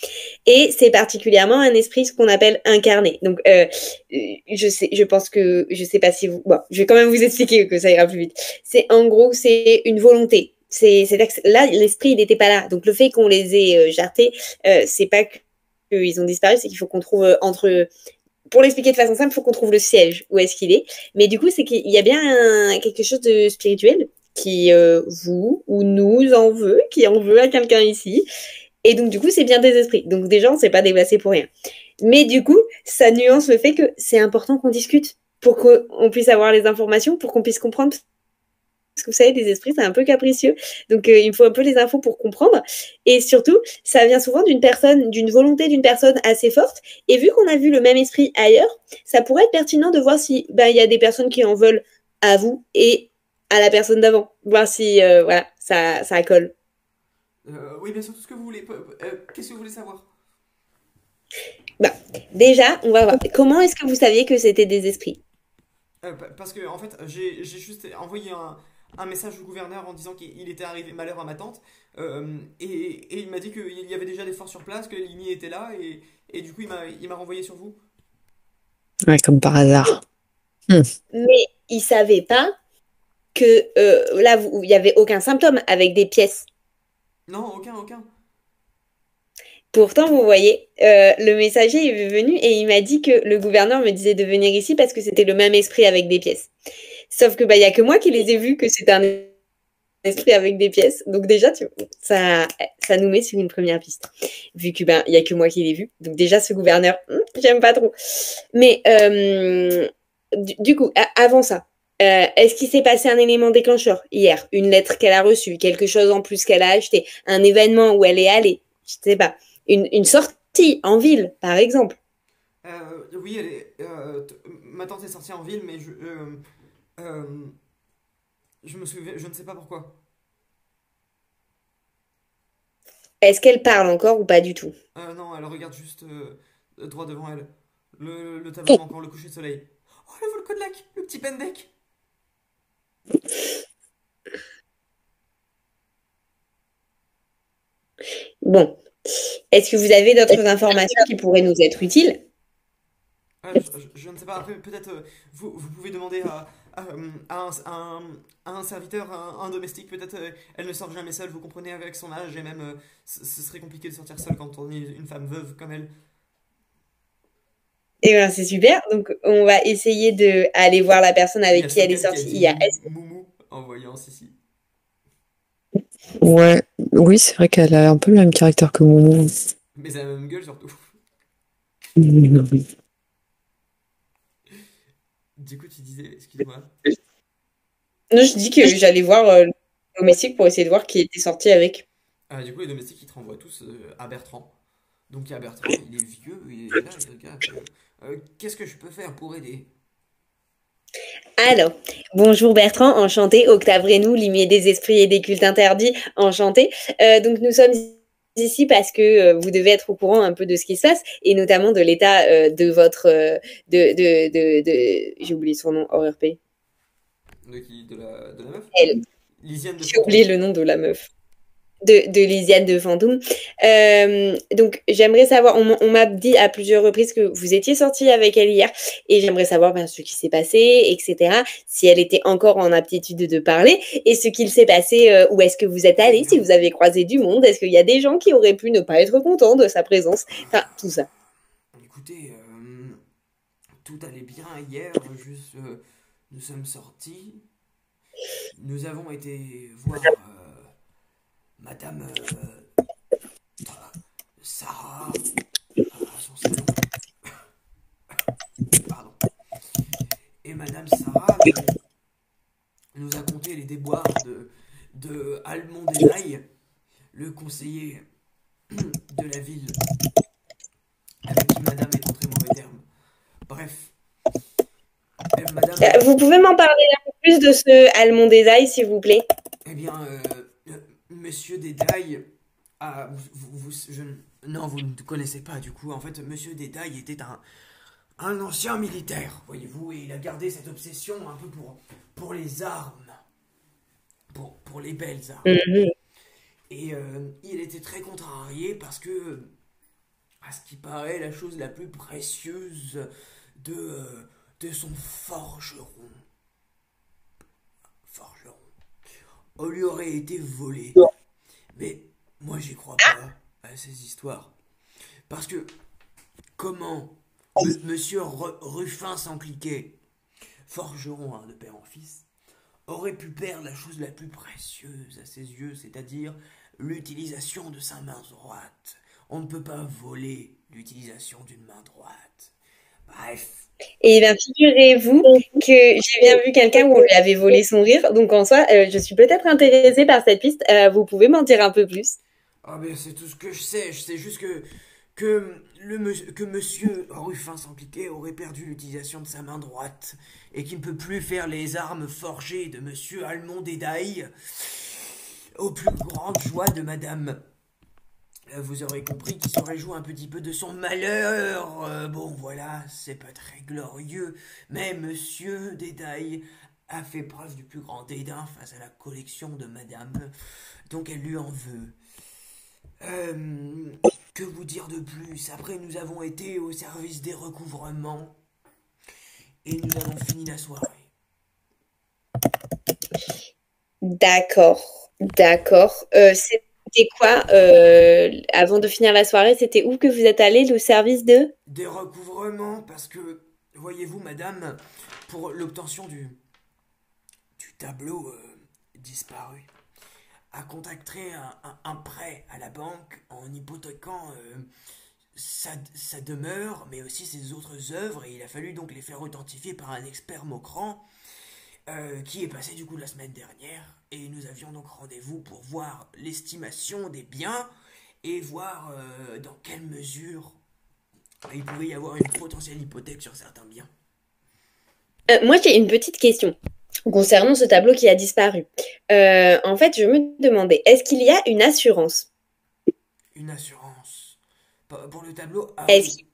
Et c'est particulièrement un esprit ce qu'on appelle incarné. Donc, je pense que, je sais pas si vous, bon, je vais quand même vous expliquer que ça ira plus vite. C'est en gros, c'est une volonté. Là, l'esprit, il n'était pas là. Donc, le fait qu'on les ait jartés, c'est pas qu'ils ont disparu, c'est qu'il faut qu'on trouve entre pour l'expliquer de façon simple, il faut qu'on trouve le siège, où est-ce qu'il est. Mais du coup, c'est qu'il y a bien quelque chose de spirituel qui vous ou nous en veut, qui en veut à quelqu'un ici. Et donc, du coup, c'est bien des esprits. Donc, déjà, on ne s'est pas déplacé pour rien. Mais du coup, ça nuance le fait que c'est important qu'on discute pour qu'on puisse avoir les informations, pour qu'on puisse comprendre. Parce que vous savez, les esprits, c'est un peu capricieux. Donc, il me faut un peu les infos pour comprendre. Et surtout, ça vient souvent d'une volonté d'une personne assez forte. Et vu qu'on a vu le même esprit ailleurs, ça pourrait être pertinent de voir si il y a des personnes qui en veulent à vous et à la personne d'avant. Voir si voilà, ça colle. Oui, bien sûr, tout ce que vous voulez. Qu'est-ce que vous voulez savoir? Bah, déjà, on va voir. Comment est-ce que vous saviez que c'était des esprits? Parce que en fait, j'ai juste envoyé un message au gouverneur en disant qu'il était arrivé malheur à ma tante. Et il m'a dit qu'il y avait déjà des forces sur place, que les lignées étaient là, et du coup il m'a renvoyé sur vous. Ouais, comme par hasard. Hmm. Mais il savait pas que là, il y avait aucun symptôme avec des pièces. Non, aucun, aucun. Pourtant, vous voyez, le messager est venu et il m'a dit que le gouverneur me disait de venir ici parce que c'était le même esprit avec des pièces. Sauf que il y a que moi qui les ai vus que c'était un esprit avec des pièces. Donc déjà, ça nous met sur une première piste. Vu que il y a que moi qui l'ai vu. Donc déjà, ce gouverneur, j'aime pas trop. Mais du coup, avant ça, est-ce qu'il s'est passé un élément déclencheur hier? Une lettre qu'elle a reçue, quelque chose en plus qu'elle a acheté, un événement où elle est allée, je sais pas, une sortie en ville, par exemple. Oui, ma tante est sortie en ville, mais euh, je me souviens, je ne sais pas pourquoi. Est-ce qu'elle parle encore ou pas du tout? Non, elle regarde juste droit devant elle. Le tableau manquant, le coucher de soleil. Oh, le Volkodlak, le petit Pendek. Bon. Est-ce que vous avez d'autres informations qui pourraient nous être utiles? Je ne sais pas, après peut-être vous pouvez demander à un serviteur, un domestique, peut-être elle ne sort jamais seule, vous comprenez, avec son âge, et même ce serait compliqué de sortir seule quand on est une femme veuve comme elle. Et ben, c'est super. Donc, on va essayer de aller voir la personne Il y avec a qui elle est Stockholm qui a sortie dit hier. Moumou en voyant Sissi. Ouais, oui, c'est vrai qu'elle a un peu le même caractère que Momo. Mais c'est la même gueule surtout. Du coup, tu disais, excuse-moi. Non, je dis que j'allais voir le domestique pour essayer de voir qui était sorti avec. Du coup, les domestiques ils te renvoient tous à Bertrand. Donc il y a Bertrand, il est vieux, il est là, il regarde. Qu'est-ce que je peux faire pour aider? Alors, bonjour Bertrand, enchanté. Octave Renou, limier des esprits et des cultes interdits, enchanté. Donc nous sommes ici parce que vous devez être au courant un peu de ce qui se passe et notamment de l'état de votre j'ai oublié son nom hors RP. De qui? De la meuf? Elle, Lisiane de j'ai oublié fantôme. le nom de la meuf. De Lisiane de Fantôme. Donc, j'aimerais savoir, on m'a dit à plusieurs reprises que vous étiez sorti avec elle hier, et j'aimerais savoir ben, ce qui s'est passé, etc. Si elle était encore en aptitude de parler, et ce qu'il s'est passé, où est-ce que vous êtes Eh allé, bien, si vous avez croisé du monde, est-ce qu'il y a des gens qui auraient pu ne pas être contents de sa présence, enfin, tout ça. écoutez, tout allait bien hier, juste nous sommes sortis. Nous avons été voir Madame Sarah à son salon. Pardon. Et Madame Sarah nous a conté les déboires de Almond Denaille, le conseiller de la ville, avec qui Madame est en très mauvais termes. Bref, Madame, Vous pouvez m'en parler un peu plus de ce Almond Desailles, s'il vous plaît? eh bien, Monsieur Dédaille, non, vous ne connaissez pas du coup. En fait, Monsieur Dédaille était un ancien militaire, voyez-vous, et il a gardé cette obsession un peu pour les armes, pour les belles armes. Mhm. Et il était très contrarié parce que, à ce qui paraît, la chose la plus précieuse de son forgeron, lui aurait été volée. Mais moi, j'y crois pas à ces histoires. Parce que, comment Monsieur Ruffin sans cliquer, forgeron hein, de père en fils, aurait pu perdre la chose la plus précieuse à ses yeux, c'est-à-dire l'utilisation de sa main droite. On ne peut pas voler l'utilisation d'une main droite. Bref. Et bien, figurez-vous que j'ai bien vu quelqu'un où on lui avait volé son rire. Donc, en soi, je suis peut-être intéressée par cette piste. Vous pouvez m'en dire un peu plus? Ah ben c'est tout ce que je sais. Je sais juste que Monsieur Ruffin sans cliquer aurait perdu l'utilisation de sa main droite et qu'il ne peut plus faire les armes forgées de Monsieur Almond Dédaille aux plus grandes joies de Madame. Vous aurez compris qu'il se réjouit un petit peu de son malheur. Bon, voilà, c'est pas très glorieux, mais Monsieur Dédaille a fait preuve du plus grand dédain face à la collection de Madame, donc elle lui en veut. Euh, que vous dire de plus? Après, nous avons été au service des recouvrements et nous avons fini la soirée. D'accord, d'accord. C'était quoi, avant de finir la soirée, c'était où que vous êtes allé, le service de? Des recouvrements parce que, voyez-vous, Madame, pour l'obtention du tableau disparu, a contracté un prêt à la banque en hypothéquant sa demeure, mais aussi ses autres œuvres, et il a fallu donc les faire authentifier par un expert Mocran qui est passé du coup la semaine dernière, et nous avions donc rendez-vous pour voir l'estimation des biens et voir dans quelle mesure il pouvait y avoir une potentielle hypothèque sur certains biens. Moi, j'ai une petite question concernant ce tableau qui a disparu. En fait, je me demandais, est-ce qu'il y a une assurance? Une assurance. Pour le tableau, ah Est-ce oui,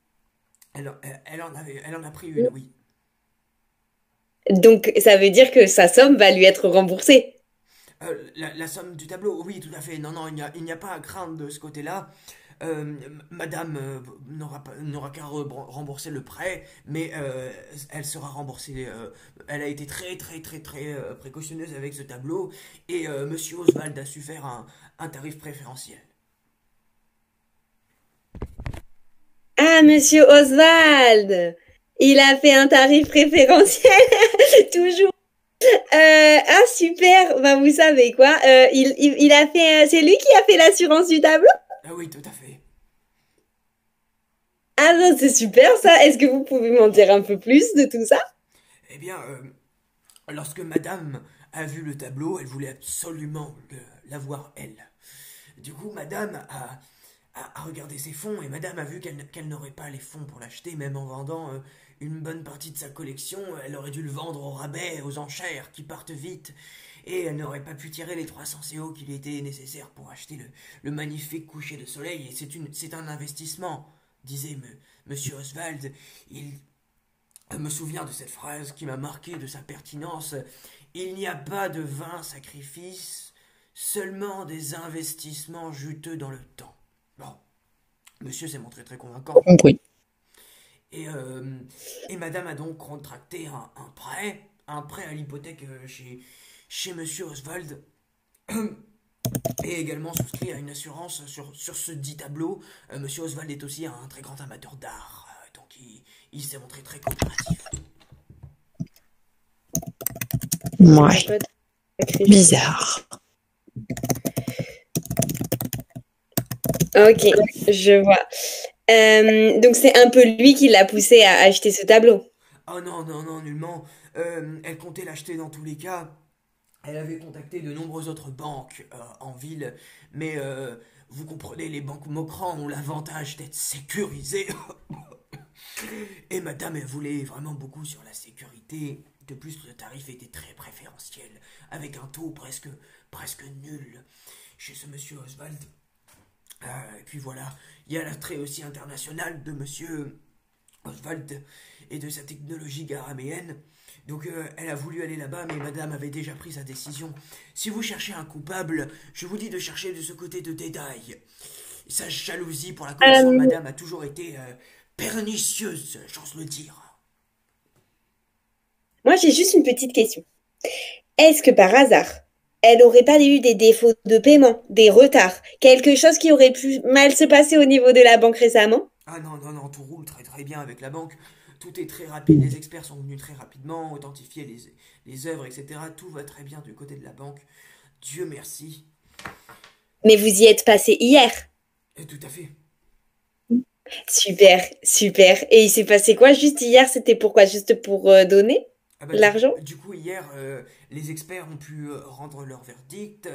elle en a pris une, oui. Donc, ça veut dire que sa somme va lui être remboursée. La somme du tableau, oui, tout à fait. Non, non, il n'y a pas à craindre de ce côté-là. Madame n'aura qu'à rembourser le prêt, mais elle sera remboursée. Elle a été très très très très précautionneuse avec ce tableau et Monsieur Oswald a su faire un tarif préférentiel. Ah, Monsieur Oswald! Il a fait un tarif préférentiel, toujours. Ah, super! Bah, vous savez quoi? Il a fait. C'est lui qui a fait l'assurance du tableau? Ah oui, tout à fait. Ah non, c'est super ça! Est-ce que vous pouvez m'en dire un peu plus de tout ça? Eh bien, lorsque Madame a vu le tableau, elle voulait absolument l'avoir elle. Du coup, Madame a regardé ses fonds et Madame a vu qu'elle n'aurait pas les fonds pour l'acheter, même en vendant une bonne partie de sa collection. Elle aurait dû le vendre au rabais, aux enchères qui partent vite, et elle n'aurait pas pu tirer les 300 CO qu'il était nécessaire pour acheter le magnifique coucher de soleil. Et c'est un investissement, disait Monsieur Oswald. Il me souvient de cette phrase qui m'a marqué de sa pertinence. Il n'y a pas de vains sacrifices, seulement des investissements juteux dans le temps. Bon, monsieur s'est montré très convaincant. Compris. Et, euh, et madame a donc contracté un prêt à l'hypothèque chez monsieur Oswald, et également souscrit à une assurance sur ce dit tableau. Monsieur Oswald est aussi un très grand amateur d'art, donc il s'est montré très coopératif. Un Ouais, peu de sacrifice. bizarre. Ok, je vois. Donc c'est un peu lui qui l'a poussé à acheter ce tableau. Oh non, non, non, nullement. Elle comptait l'acheter dans tous les cas. Elle avait contacté de nombreuses autres banques en ville, mais vous comprenez, les banques Mokran ont l'avantage d'être sécurisées. Et madame, elle voulait vraiment beaucoup sur la sécurité. De plus, le tarif était très préférentiel, avec un taux presque nul chez ce monsieur Oswald. Et puis voilà, il y a l'attrait aussi international de monsieur Oswald et de sa technologie garaméenne. Donc elle a voulu aller là-bas, mais madame avait déjà pris sa décision. Si vous cherchez un coupable, je vous dis de chercher de ce côté de Dédaille. Sa jalousie pour la collection de Euh, madame a toujours été pernicieuse, j'ose le dire. Moi j'ai juste une petite question. Est-ce que par hasard, elle n'aurait pas eu des défauts de paiement, des retards, quelque chose qui aurait pu mal se passer au niveau de la banque récemment? Ah non, non, non, tout roule très très bien avec la banque. Tout est très rapide, les experts sont venus très rapidement, authentifier les œuvres, etc. Tout va très bien du côté de la banque. Dieu merci. Mais vous y êtes passé hier. Et tout à fait. Super, super. Et il s'est passé quoi juste hier? C'était pourquoi? Juste pour donner Ah bah l'argent? du coup hier, les experts ont pu rendre leur verdict,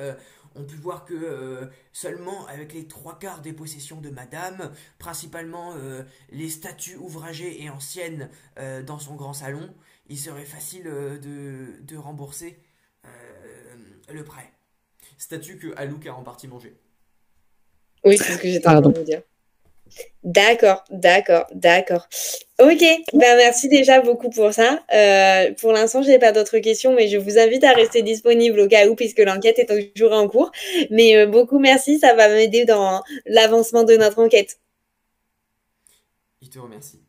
ont pu voir que seulement avec les trois quarts des possessions de Madame, principalement les statues ouvragées et anciennes dans son grand salon, il serait facile de rembourser le prêt. Statue que Alouk a en partie mangée. Oui, c'est ce que j'étais en train Pardon. de vous dire. D'accord, d'accord, d'accord. Ok, ben merci déjà beaucoup pour ça. Pour l'instant, je n'ai pas d'autres questions, mais je vous invite à rester disponible au cas où, puisque l'enquête est toujours en cours. Mais beaucoup merci, ça va m'aider dans l'avancement de notre enquête. Il te remercie.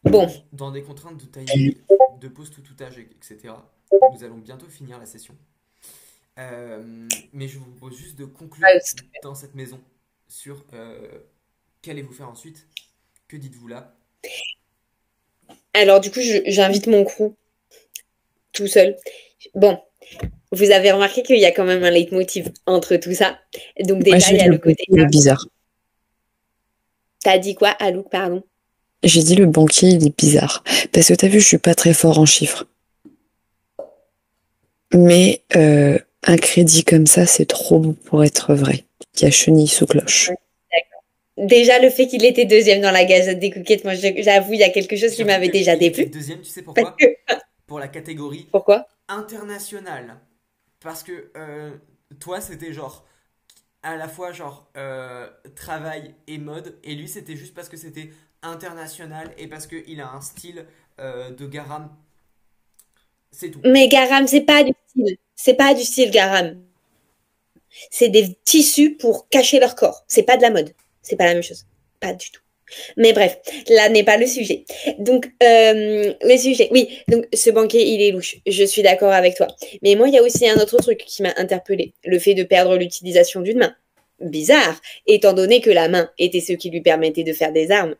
Bon, Dans des contraintes de timing, de pause tout outage, etc., nous allons bientôt finir la session. Mais je vous propose juste de conclure dans cette maison sur qu'allez-vous faire ensuite. Que dites-vous là? alors du coup, j'invite mon crew tout seul. Bon, vous avez remarqué qu'il y a quand même un leitmotiv entre tout ça. Donc Moi, déjà, j'ai il y dit a le le côté... banquier, il est bizarre. T'as dit quoi, Alouk, pardon? J'ai dit le banquier, il est bizarre. Parce que t'as vu, je suis pas très fort en chiffres. Mais un crédit comme ça, c'est trop beau pour être vrai. Il y a chenille sous cloche. Déjà, le fait qu'il était deuxième dans la Gazette des Coquettes, moi, j'avoue, il y a quelque chose qui J'avoue m'avait déjà qu'il était déplu. deuxième, tu sais Parce pourquoi? que... Pour la catégorie Pourquoi? internationale. Parce que toi, c'était genre à la fois genre travail et mode, et lui, c'était juste parce que c'était international et parce qu'il a un style de garam. C'est tout. Mais Garam, c'est pas du style. C'est pas du style, Garam. C'est des tissus pour cacher leur corps. C'est pas de la mode. C'est pas la même chose. Pas du tout. Mais bref, là n'est pas le sujet. Donc, le sujet, oui, donc ce banquier, il est louche. Je suis d'accord avec toi. Mais moi, il y a aussi un autre truc qui m'a interpellée. Le fait de perdre l'utilisation d'une main. Bizarre, étant donné que la main était ce qui lui permettait de faire des armes,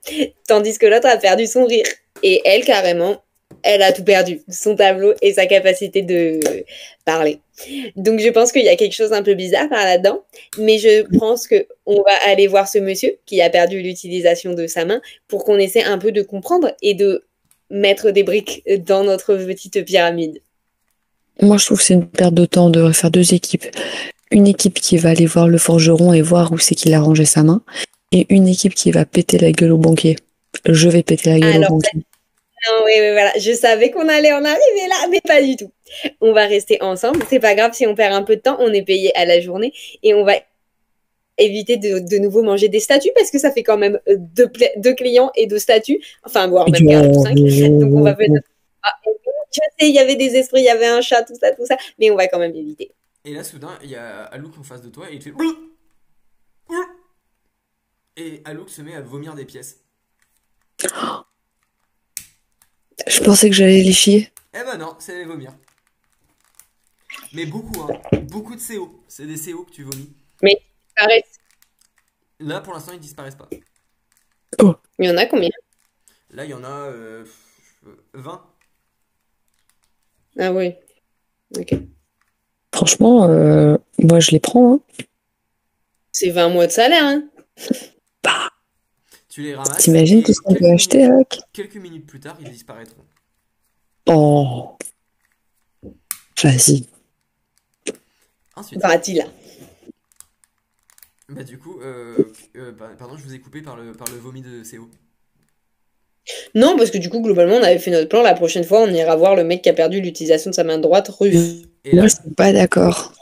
tandis que l'autre a perdu son rire. Et elle, carrément, elle a tout perdu. Son tableau et sa capacité de parler. Donc, je pense qu'il y a quelque chose un peu bizarre par là-dedans. Mais je pense qu'on va aller voir ce monsieur qui a perdu l'utilisation de sa main pour qu'on essaie un peu de comprendre et de mettre des briques dans notre petite pyramide. Moi, je trouve que c'est une perte de temps de refaire deux équipes. Une équipe qui va aller voir le forgeron et voir où c'est qu'il a rangé sa main, et une équipe qui va péter la gueule au banquier. Je vais péter la gueule au Alors, banquier. non, oui, oui, voilà. Je savais qu'on allait en arriver là, mais pas du tout. On va rester ensemble. C'est pas grave si on perd un peu de temps. On est payé à la journée et on va éviter de nouveau manger des statues parce que ça fait quand même deux clients et deux statues. Enfin, voire même 4 ou 5. Donc, on va peut-être. Ah, je sais, il y avait des esprits, il y avait un chat, tout ça. Mais on va quand même éviter. Et là, soudain, il y a Alouk en face de toi et il te fait. Et Alouk se met à vomir des pièces. Je pensais que j'allais les chier. Eh ben non, c'est les vomir. Mais beaucoup, hein. Beaucoup de CO. C'est des CO que tu vomis. Mais arrête. Là, pour l'instant, ils disparaissent pas. Il y en a combien? Là, il y en a 20. Ah oui. Ok. Franchement, moi, je les prends. Hein. C'est 20 mois de salaire, hein? Bah, Tu les ramasses. t'imagines et tout ce qu'on peut quelques acheter minutes- avec? Quelques minutes plus tard, ils disparaîtront. Oh, vas-y. Ensuite, Va-t-il là? bah du coup, pardon, je vous ai coupé par le vomi de CO. Non, parce que du coup, globalement, on avait fait notre plan. La prochaine fois, on ira voir le mec qui a perdu l'utilisation de sa main droite, Ruth. Et là, Moi, je suis pas d'accord.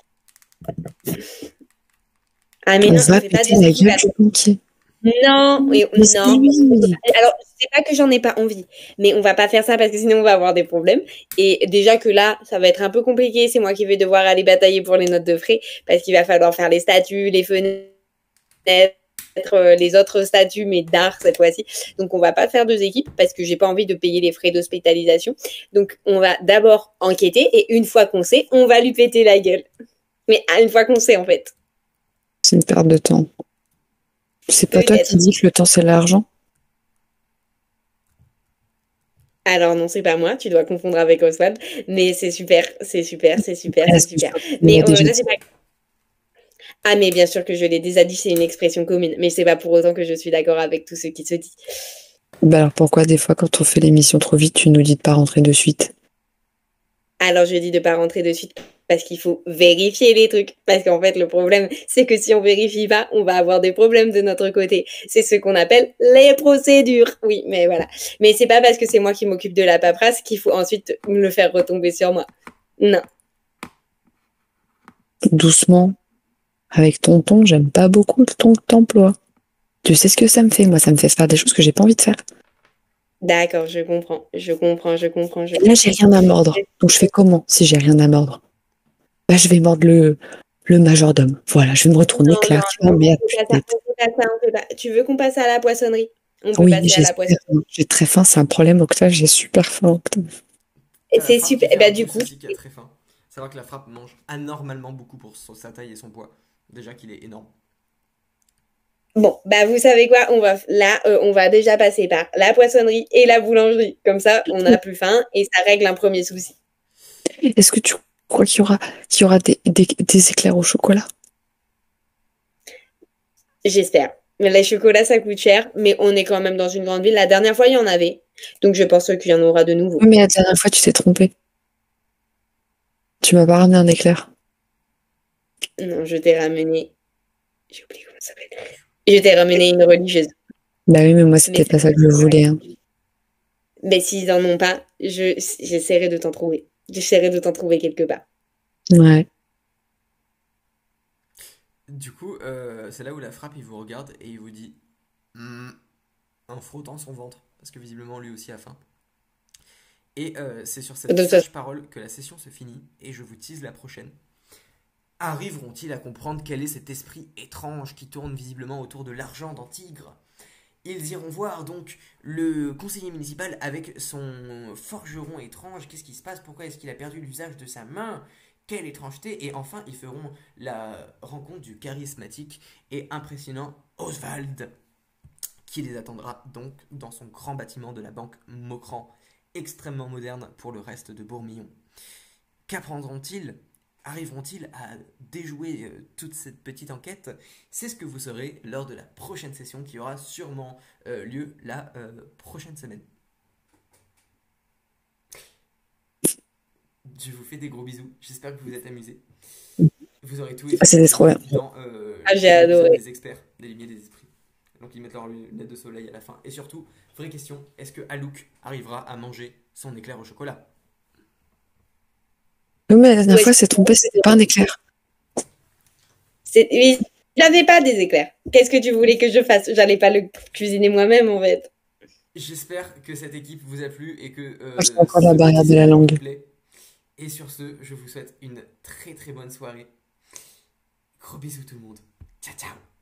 Ah, mais On non, il va fait pas péter de la ski. gueule du banquier. Non, oui, Mais c'est non. lui. Alors, c'est pas que j'en ai pas envie, mais on va pas faire ça parce que sinon on va avoir des problèmes. Et déjà que là, ça va être un peu compliqué. C'est moi qui vais devoir aller batailler pour les notes de frais parce qu'il va falloir faire les statues, les fenêtres, les autres statues, mais d'art cette fois-ci. Donc, on va pas faire deux équipes parce que j'ai pas envie de payer les frais d'hospitalisation. Donc, on va d'abord enquêter et une fois qu'on sait, on va lui péter la gueule. Mais une fois qu'on sait, en fait. C'est une perte de temps. C'est pas toi qui Peut-être. dis que le temps, c'est l'argent? Alors non, c'est pas moi, tu dois confondre avec Oswald, mais c'est super, c'est super, c'est super, c'est Est-ce que je super. crois qu'il Mais l'a déjà là, dit? c'est pas... Ah, mais bien sûr que je l'ai déjà dit, c'est une expression commune, mais c'est pas pour autant que je suis d'accord avec tout ce qui se dit. Bah alors pourquoi des fois quand on fait l'émission trop vite, tu nous dis de pas rentrer de suite? Alors je dis de pas rentrer de suite parce qu'il faut vérifier les trucs. Parce qu'en fait, le problème, c'est que si on vérifie pas, on va avoir des problèmes de notre côté. C'est ce qu'on appelle les procédures. Oui, mais voilà. Mais c'est pas parce que c'est moi qui m'occupe de la paperasse qu'il faut ensuite me le faire retomber sur moi. Non. Doucement. Avec tonton, j'aime pas beaucoup ton emploi. Tu sais ce que ça me fait? Moi, ça me fait faire des choses que j'ai pas envie de faire. D'accord, je comprends. Je comprends, je comprends, je Et là, j'ai comprends. rien à mordre. Donc je fais comment si j'ai rien à mordre? Bah, je vais mordre le majordome. Voilà, je vais me retourner, Non, non, clac. non, Oh merde, on fait pas ça, putain. on fait pas ça, on fait pas. Tu veux qu'on passe à la poissonnerie? On peut Oui, passer à j'ai la super poissonnerie. faim. J'ai très faim, c'est un problème, Octave. J'ai super faim, Octave. Et t'as la c'est frappe qui super. fait Bah, un du pouce coup, aussi qui a très faim. Savoir que la frappe mange anormalement beaucoup pour sa taille et son poids. Déjà qu'il est énorme. bon, bah, vous savez quoi? On va déjà passer par la poissonnerie et la boulangerie. Comme ça, on n'a plus faim et ça règle un premier souci. Est-ce que tu crois qu'il y aura des éclairs au chocolat? J'espère. Mais les chocolats, ça coûte cher, mais on est quand même dans une grande ville. La dernière fois, il y en avait. Donc, je pense qu'il y en aura de nouveau. Oui, mais la dernière fois, tu t'es trompé. Tu m'as pas ramené un éclair. Non, je t'ai ramené. J'ai oublié comment ça s'appelle. Je t'ai ramené une religieuse. Bah oui, mais moi, Mais c'était c'est pas ça que je voulais. Hein. Mais s'ils en ont pas, j'essaierai de t'en trouver. J'essaierai de t'en trouver quelque part. Ouais. Du coup, c'est là où la frappe, il vous regarde et il vous dit Hmm en frottant son ventre. Parce que visiblement, lui aussi a faim. Et c'est sur cette Donc, ça, sage parole que la session se finit. Et je vous tease la prochaine. Arriveront-ils à comprendre quel est cet esprit étrange qui tourne visiblement autour de l'argent dans Tigre? Ils iront voir donc le conseiller municipal avec son forgeron étrange. Qu'est-ce qui se passe? Pourquoi est-ce qu'il a perdu l'usage de sa main? Quelle étrangeté! Et enfin, ils feront la rencontre du charismatique et impressionnant Oswald, qui les attendra donc dans son grand bâtiment de la banque Maucran, extrêmement moderne pour le reste de Bourmillon. Qu'apprendront-ils? Arriveront-ils à déjouer toute cette petite enquête? C'est ce que vous saurez lors de la prochaine session qui aura sûrement lieu la prochaine semaine. Je vous fais des gros bisous, j'espère que vous vous êtes amusés. Vous aurez tout C'était trop bien. dans J'ai adoré. des experts, des limiers des esprits. Donc ils mettent leur lunette de soleil à la fin. Et surtout, vraie question, est-ce que Alouk arrivera à manger son éclair au chocolat? Oui, mais la dernière Ouais. fois, c'est trompé, c'était pas un éclair. Oui, j'avais pas des éclairs. Qu'est-ce que tu voulais que je fasse? J'allais pas le cuisiner moi-même en fait. J'espère que cette équipe vous a plu et que J'ai encore la barrière de la langue. vous plaît. Et sur ce, je vous souhaite une très très bonne soirée. Gros bisous tout le monde. Ciao ciao.